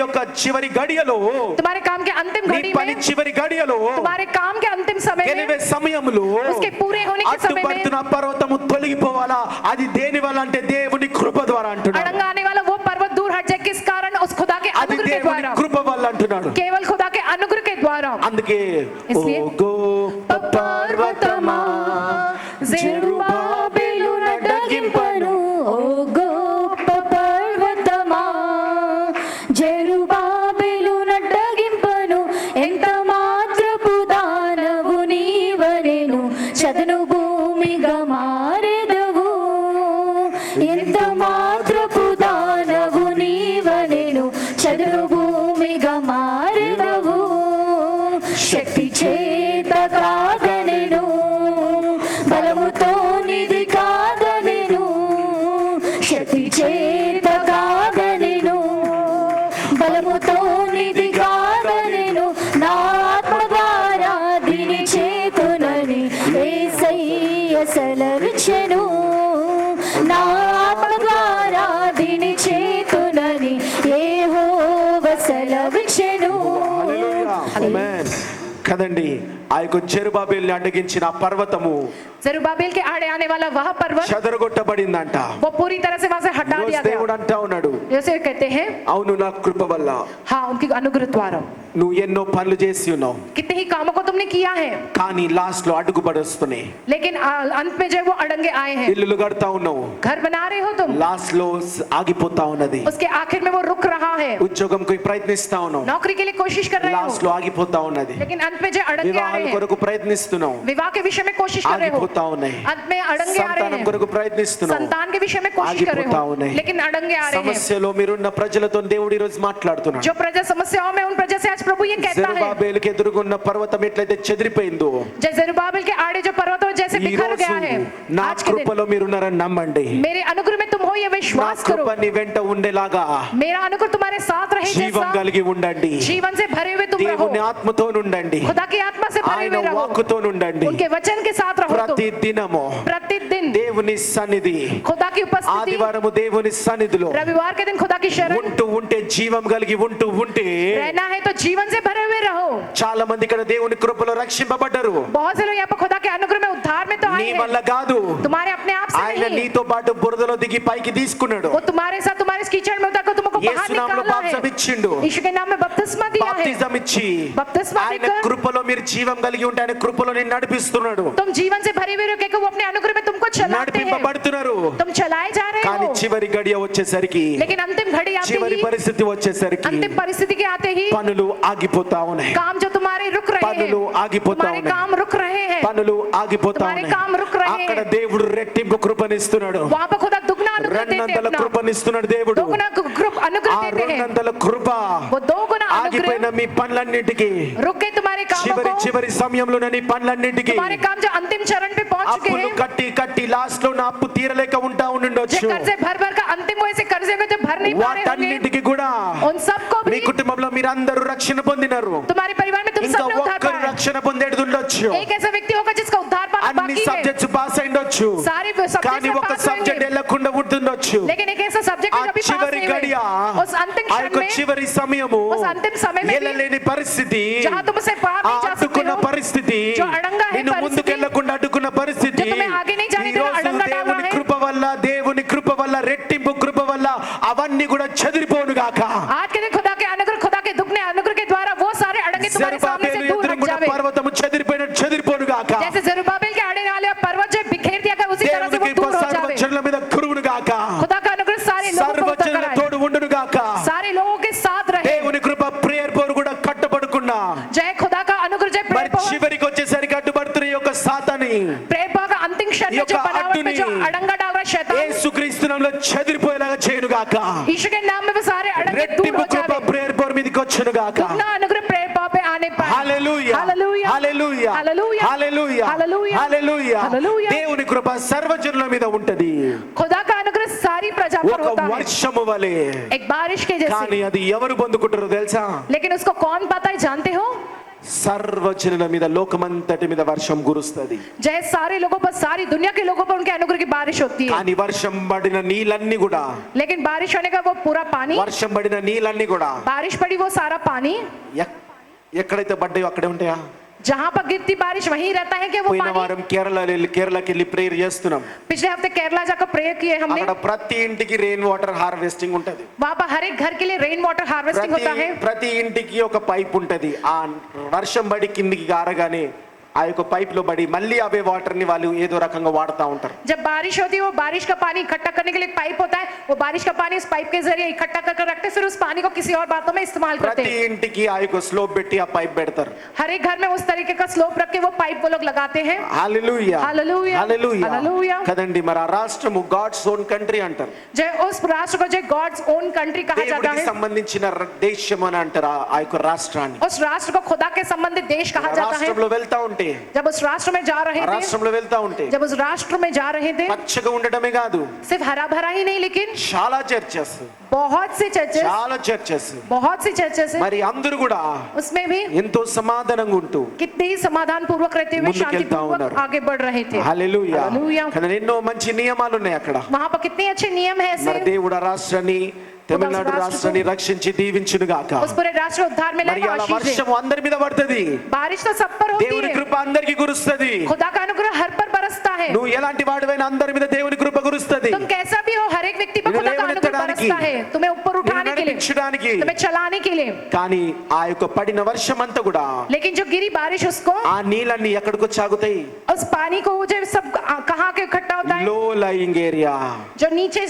में, చివరి గడియలో, तुम्हारे काम के अंतिम నీ घड़ी పని में, చివరి గడియలో, तुम्हारे काम के अंतिम समय గెలివే में, సమయంలో उसके पूरे होने के समय में అడ్డుపడుతున్న పర్వతము తొలగిపోవాలా. అది దేని వల్ల అంటే దేవుని కృప ద్వారా అంటున్నాడు. अड़ंगा आने वाला वो पर्वत दूर हट जाए. किस कारण? उस खुदा के అది अनुग्रह के దేవుని द्वारा, కృప వల్ల అంటున్నాడు. केवल खुदा के अनुग्रह के द्वारा. అందుకే इसलिए ఓ గొప్ప పర్వతమా జెరుబ్బాబెలు నడ్డగింపను, ఓ గొప్ప పర్వతమా జెరుబ్బాబెలు నడ్డగింపను, ఎంత మాత్రపు దానవు నీవనెను, చదును భూమిగా మారెదవు. ఎంత మాత్రపు దానవు నీవనెను, చదును భూమిగా మారెదవు. శక్తి చేత కాదనెను, బలముతో నిధి కాదనెను, శక్తి చేత కాదనెను, బలముతో నిధి కాదనెను, నా ఆత్మ ద్వారా దీని చేతునని యేసయ్య సెలవిచ్చెను. నా ఆత్మ ద్వారా దీని చేతునని యెహోవా సెలవిచ్చెను. హల్లెలూయా. ఆమేన్. కదండి, ఆ యొక్క జెరుబాబేలుని అడ్డగించిన ఆ పర్వతము जेरुब्बाबेल के आड़े आने वाला वह पर्वत చెదరగొట్టబడిందంట. वो पूरी तरह से वहां से हटा ఈరోజు दिया దేవుడు गया. అంటా ఉన్నాడు, जैसे कहते हैं అవును నా కృప వల్ల हाँ उनकी अनुग्रह द्वारा నువ్వు ఎన్నో పనులు చేసి ఉన్నావు, कितने ही कामों को तुमने किया है, కానీ లాస్ట్ లో అడ్డుపడొస్తున్నాయి. लेकिन अंत में जो है वो अड़ंगे आए हैं. ఇల్లులు కడతా ఉన్నావు, घर बना रहे हो तुम, లాస్ట్ లో ఆగిపోతా ఉన్నది. उसके आखिर में वो रुक रहा है. ఉద్యోగంకి ప్రయత్నిస్తా ఉన్నావు, नौकरी के लिए कोशिश कर रहे లాస్ట్ हो, లో ఆగిపోతా ఉన్నది. लेकिन अंत में जो अड़ंगे आ వివాహాల रहे हैं, కొరకు ప్రయత్నిస్తున్నావు, विवाह के विषय में कोशिश कर रहे हो, ఆగిపోతా ఉన్నాయి. अंत में अड़ंगे आ रहे సంతానం हैं. కొరకు ప్రయత్నిస్తున్నావు, संतान के विषय में कोशिश कर रहे ఆగిపోతా हो, ఉన్నాయి. लेकिन अड़ंगे आ रहे हैं. సమస్యలో మీరున్న ప్రజలతో దేవుడు ఈ రోజు మాట్లాడుతున్నాడు. जो प्रजा समस्याओं में उन प्रजा से आज प्रभु ये कहता है, జెరుబాబేలుకి ఎదురుగున్న పర్వతం ఎట్లయితే చెదిరిపోయిందో, जैसे जेरुब्बाबेल के आड़े जो पर्वतों जैसे ఈ बिखर రోజు गया है, నా आज के दिन కృపలో మీరున్నారని నమ్మండి. मेरे अनुग्रह में तुम हो ये నా विश्वास करो. కృప నీ వెంట ఉండేలాగా मेरा अनुग्रह तुम्हारे साथ रहे, జీవం जैसा కలిగి ఉండండి. जीवन से भरे हुए तुम रहो, దేవుని ఆత్మతో ఉండండి, खुदा की आत्मा से भरे ఆయన हुए रहो, వాక్కుతో ఉండండి. उनके वचन के साथ रहो तुम ప్రతి దినము प्रतिदिन. దేవుని సన్నిధి, खुदा की उपस्थिति, ఆదివారము దేవుని సన్నిధిలో रविवार के दिन खुदा की शरण ఉంటూ ఉంటే, జీవం కలిగి ఉంటూ ఉంటే, रहना है तो जीवन से भरे हुए रहो. చాలా మంది ఇక్కడ దేవుని కృపలో రక్షింపబడ్డారు. बहुत से लोग यहाँ पर खुदा के अनुग्रह में उद्धार में तो నీ आए వల్ల हैं, కాదు, तुम्हारे अपने आप से ఆయన नहीं, నీతో పాటు బురదలో దిగి పైకి తీసుకున్నాడు. वो तुम्हारे साथ तुम्हारे इस कीचड़ में उतर कर तुमको बाहर యేసు నామములో निकाला బాప్తిసం है. ఇచ్చిండు. यीशु के नाम में बपतिस्मा दिया है. బాప్తిజం ఇచ్చి बपतिस्मा ఆయన देकर కృపలో మీరు జీవం కలిగి ఉంటే ఆయన కృపలో నేను నడిపిస్తున్నాడు, तुम जीवन से भरे हुए रहो, क्योंकि वो अपने अनुग्रह में तुमको चलाते हैं, నడిపింపబడుతున్నారు. तुम चलाए जा रहे కానీ हो. చివరి గడియ వచ్చేసరికి, लेकिन अंतिम घड़ी आते చివరి ही, పరిస్థితి వచ్చేసరికి अंतिम परिस्थिति के आते ही పనులు ఆగిపోతా ఉన్నాయి. काम जो तुम्हारे रुक रहे हैं, పనులు ఆగిపోతా तुम्हारे ఉన్నాయి. काम रुक रहे हैं, పనులు ఆగిపోతా तुम्हारे ఉన్నాయి. काम रुक रहे అక్కడ हैं. దేవుడు రెట్టింపు కృపనిస్తున్నాడు. वहाँ पर खुदा दुगना अनुग्रह देते हैं, రెండంతల अपना కృపనిస్తున్నాడు దేవుడు. दोगुना ग्रुप ఆ अनुग्रह देते हैं. రెండంతల కృప वो दोगुना ఆగిపోయిన अनुग्रह మీ పనులన్నిటికీ, रुक गए तुम्हारे कामों చివరి को, చివరి సమయంలో నీ పనులన్నిటికీ तुम्हारे काम जो अंतिम चरण पे पहुंच चुके అప్పులు हैं, కట్టి కట్టి లాస్ట్ లో నా అప్పు తీరలేక ఉంటా जो ఉండుండొచ్చు. कर्जे भर भर का अंतिम वो ऐसे कर्जे को जो भर नहीं पा रहे होंगे, వాటన్నిటికీ కూడా उन सबको మీ भी కుటుంబంలో మీరందరూ రక్షణ పొందినారు. तुम्हारे परिवार में तुम ఇంకా सबने उद्धार ఒక్కరు पाया. రక్షణ పొందేది ఉండొచ్చు. एक ऐसा व्यक्ति होगा जिसका उद्धार पाना అన్ని बाकी है, సబ్జెక్ట్స్ పాస్ అయిండొచ్చు, सारे subjects కానీ में ఒక pass సబ్జెక్ట్ होंगे, వెళ్ళకుండా ఉంటుండొచ్చు. लेकिन एक ऐसा सब्जेक्ट की ఆ जब भी पास చివరి नहीं గడియ हुए, उस अंतिम ఆ क्षण యొక్క में, చివరి సమయము उस अंतिम समय में भी, ఎల్లలేని పరిస్థితి जहाँ तुम उसे पार ఆ नहीं जा सकते అడ్డుకున్న हो, పరిస్థితి जो अड़ंगा है నిన్ను परिस्थिति, ముందుకు వెళ్ళకుండా అడ్డుకున్న పరిస్థితి जो तुम्हें आगे नहीं जाने ఈ देना రోజు अड़ंगा डाल దేవుని रहा है, కృప వల్ల దేవుని కృప వల్ల రెట్టింపు కృప వల్ల అవన్నీ కూడా చెదిరిపోను గాక आज के दिन खुदा के अनुग्रह के द्वारा वो सारे अड़ंगे तुम्हारे सामने से జెరుబాబేలు दूर हट ఎదురుగుండా जावे। పర్వతము చెదిరిపోయినట్టు చెదిరిపోను గాక जैसे जरुब्बाबेल के आने वाले पर्वत जो बिखेर दिया गया उसी तरह से वो దేవునికి दूर हो जावे। సర్వజనుల మీద కురువును గాక खुदा का अनुग्रह सारे लोगों को उतर సర్వజనుల कराए, తోడు ఉండును గాక सारे लोगों के साथ रहे। దేవుని కృప ప్రేయర్ పోరు కూడా కట్టబడుకున్నా जय खुदा का अनुग्रह जय మరి प्रेम చివరికి వచ్చేసరికి అడ్డుపడుతున్న ఈ యొక్క సాతాని का अंतिम क्षण में जो बनावट में जो अड़ंगा डाल रहा है शैतान, యేసుక్రీస్తు నామములో చెదిరిపోయేలాగా చేయను గాక यीशु के नाम में वो सारे अड़ंगे दूर రెట్టింపు हो కృప जावे। ప్రేయర్ పోరు మీదకి వచ్చును గాక दुगना अनुग्रह प्रेम पे आने पाए। హల్లెలూయా हालेलुया హల్లెలూయా हालेलुया హల్లెలూయా हालेलुया హల్లెలూయా हालेलुया। దేవుని కృప సర్వజనుల మీద ఉంటది खुदा का अनुग्रह सारी प्रजा पर ఒక होता है, వర్షము వలె एक बारिश के కానీ जैसे। అది ఎవరు పొందుకుంటారో తెలుసా लेकिन उसको कौन पाता है जानते हो? సర్వజనుల మీద లోకమంతటి మీద వర్షం కురుస్తది जय सारे लोगों पर, सारी दुनिया के लोगों पर उनके अनुग्रह की बारिश होती है। కానీ వర్షం పడిన నీళ్ళన్నీ కూడా लेकिन बारिश होने का वो पूरा पानी, వర్షం పడిన నీళ్ళన్నీ కూడా बारिश पड़ी वो सारा पानी ఎక్కడైతే పడ్డాయో అక్కడే ఉంటాయా जहाँ पर गिरती बारिश वहीं रहता है कि वो పోయిన पानी। వారం కేరళకి వెళ్ళి ప్రేయర్ చేస్తున్నాం पिछले हफ्ते केरला जाकर प्रेयर किए हमने, అక్కడ ప్రతి ఇంటికి రెయిన్ వాటర్ హార్వెస్టింగ్ ఉంటది वहाँ पर हर एक घर के लिए रेन वाटर हार्वेस्टिंग होता है। ప్రతి ఇంటికి ఒక పైప్ ఉంటది ఆ వర్షం పడి కిందికి గారగానే ఆ యొక్క పైప్ లో పడి మళ్ళీ అవే వాటర్ ని వాళ్ళు ఏదో రకంగా వాడుతూ ఉంటారు जब बारिश होती है वो बारिश का पानी इकट्ठा करने के लिए एक पाइप होता है, वो बारिश का पानी उस पाइप के जरिए इकट्ठा कर रखते हैं, फिर उस पानी को किसी और बातों में इस्तेमाल करते ప్రతి हैं। ఇంటికి ఆ యొక్క స్లోప్ పెట్టి ఆ పైప్ పెడతారు हर एक घर में उस तरीके का स्लोप रख के वो पाइप वो लोग लगाते हैं। హల్లెలూయా हालेलुया హల్లెలూయా हालेलुया। కదండి మరి ఆ రాష్ట్రము గాడ్స్ ఓన్ కంట్రీ అంటారు जय उस राष्ट्र को जय गॉड्स ओन कंट्री कहा जाता దేవుడికి है, సంబంధించిన దేశం అని అంటారు ఆ యొక్క రాష్ట్రాన్ని उस राष्ट्र को खुदा के संबंधित देश कहा जाता है। రాష్ట్రంలో వెళ్తా ఉంటే जब उस राष्ट्र में जा रहे थे, రాష్ట్రంలో వెళ్తా ఉంటే जब उस राष्ट्र में जा रहे थे, పచ్చగా ఉండటమే కాదు सिर्फ हरा भरा ही नहीं लेकिन చాలా చర్చెస్ बहुत सी चर्चेस, చాలా చర్చెస్ बहुत सी चर्चेस है, మరి అందరూ కూడా उसमें भी ఎంతో సమాధానంగా ఉంటూ कितने ही समाधान पूर्वक रहते हुए ముందుకు शांति వెళ్తా पूर्वक ఉన్నారు. आगे बढ़ रहे थे। హల్లెలూయా హల్లెలూయా। కానీ ఎన్నో మంచి నియమాలు ఉన్నాయి అక్కడ वहां पर कितने अच्छे नियम है మరి ऐसे, దేవుడు ఆ రాష్ట్రాన్ని తమిళనాడు రాష్ట్రాన్ని రక్షించి దీవించును గాక उस पूरे राष्ट्र उद्धार में మరి लेकर అలా आशीष వర్షం दे। అందరి మీద పడుతుంది बारिश तो सब पर होती దేవుని है, కృప అందరికి కురుస్తది खुदा का अनुग्रह हर पर बरसता है। నువ్వు ఎలాంటి వాడివైనా అందరి మీద దేవుని కృప కురుస్తది तुम कैसा भी हो, हर एक व्यक्ति पर खुदा का अनुग्रह बरसता है, तुम्हें ऊपर उठाने के लिए, నడిపించడానికి तुम्हें चलाने के लिए। కానీ ఆ యొక్క పడిన వర్షం అంతా కూడా लेकिन जो गिरी बारिश उसको, ఆ నీళ్ళన్నీ ఎక్కడికి వచ్చి ఆగుతాయి उस पानी को जो सब कहाँ के इकट्ठा होता है, లో లయింగ్ ఏరియా जो निचले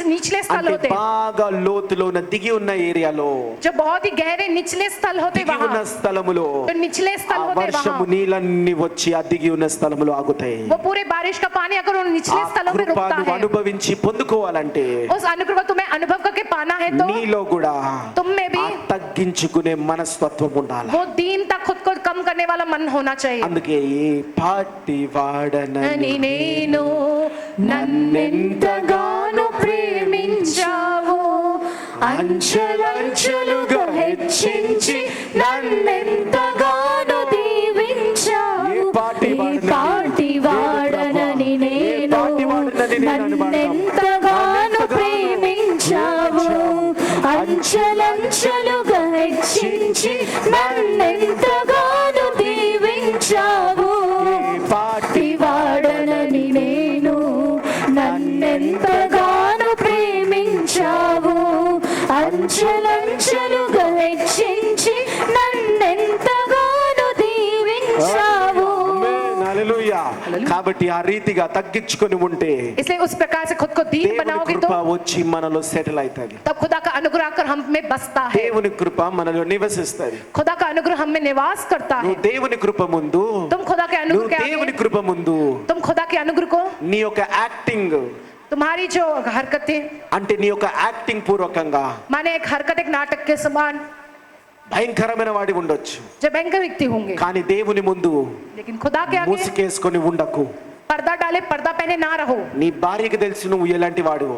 स्थल అంటే होते हैं, బాగా లోతులో ఉన్న దిగి ఉన్న ఏరియాలో जो बहुत ही गहरे निचले स्थल होते దిగి ఉన్న वहाँ, స్థలములో जो निचले ఆ स्थल होते వర్షము वहाँ, నీళ్ళన్నీ వచ్చి ఆ దిగి ఉన్న స్థలములో ఆగుతాయి वो पूरे बारिश का पानी अगर उन ఆ निचले स्थलों में కృప रुकता నువ్వు है, అనుభవించి పొందుకోవాలంటే उस अनुग्रह को तुम्हें अनुभव करके पाना है तो నీలో కూడా तुम में भी ఆ తగ్గించుకునే మనస్తత్వం ఉండాలి वो दीनता खुद को कम करने वाला मन होना चाहिए। అందుకే ఏ పాటి వాడనని అని నేను నన్నెంతగానో ప్రేమించావు, అంచెలంచెలుగా హెచ్చించి నన్నెంతగానో దీవించావు. ఏ పాటి వాడనని నేను నన్నెంతగానో ప్రేమించావు, అంచెలంచెలుగా హెచ్చించి నన్నెంతగానో దీవించావు. పాటి వాడనని నేను నన్నెంతగానో ప్రేమించావు, అంచెలంచెలుగా హెచ్చించి నన్నెంతగానో దీవించావు. హల్లెలూయా. కాబట్టి ఆ రీతిగా తగ్గించుకొని ఉంటే इसलिए उस प्रकार से खुद को दीन దేవుని बनाओगे కృప तो వచ్చి మనలో సెటిల్ అవుతుంది तब खुदा का अनुग्रह आकर हम में बसता है, దేవుని కృప మనలో నివసిస్తుంది खुदा का अनुग्रह हम में निवास करता है। నువ్వు దేవుని కృప ముందు तुम खुदा के నువ్వు अनुग्रह के దేవుని आगे, కృప ముందు तुम खुदा के अनुग्रह को, నీ యొక్క యాక్టింగ్ तुम्हारी जो हरकतें, అంటే నీ యొక్క యాక్టింగ్ పూర్వకంగా माने एक हरकत एक नाटक के समान భయంకరమైన వాడి ఉండొచ్చు जो भयंकर व्यक्ति होंगे, కానీ దేవుని ముందు लेकिन खुदा के आगे ముసుకేసుకొని ఉండకు पर्दा डाले पर्दा पहने ना रहो। నీ భార్యకి తెలుసు నువ్వు ఎలాంటి వాడివో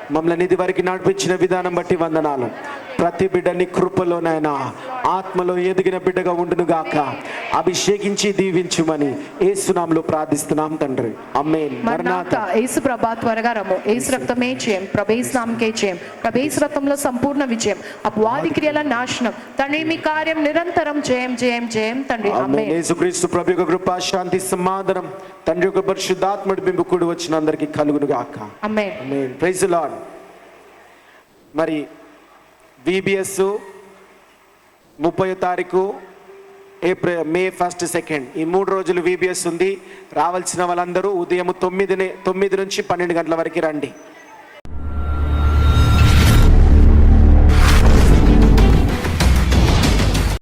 మమ్మల్ని ఇది వరకు నడిపించిన విధానం బట్టి వందనాలు. ప్రతి బిడ్డని కృపలోనైనా ఆత్మలో ఎదిగిన బిడ్డగా ఉండును గాక. అభిషేకించి దీవించుమని యేసునామములో ప్రార్థిస్తున్నాం తండ్రి. ఆమేన్. మరణాత యేసు ప్రభా త్వరగా రమ్ము. యేసు రక్తమే జయం, ప్రభేసు నామకే జయం, ప్రభేసు రక్తంలో సంపూర్ణ విజయం, అపవాది క్రియల నాశనం. తండ్రి మీ కార్యం నిరంతరం జయం జయం జయం తండ్రి. ఆమేన్. యేసుక్రీస్తు ప్రభు యొక్క కృప, శాంతి, సమాధానం తండ్రి యొక్క పరిశుద్ధాత్ముడి బింబు కూడి వచ్చిన అందరికీ కలుగును గాక. Amen. Amen. Praise the lord. మరి VBS 30వ తారీఖు మే 1, 2 ఈ 3 రోజులు VBS ఉంది. రావాల్సిన వాళ్ళందరూ ఉదయం 9 నుంచి 12 గంటల వరకు రండి.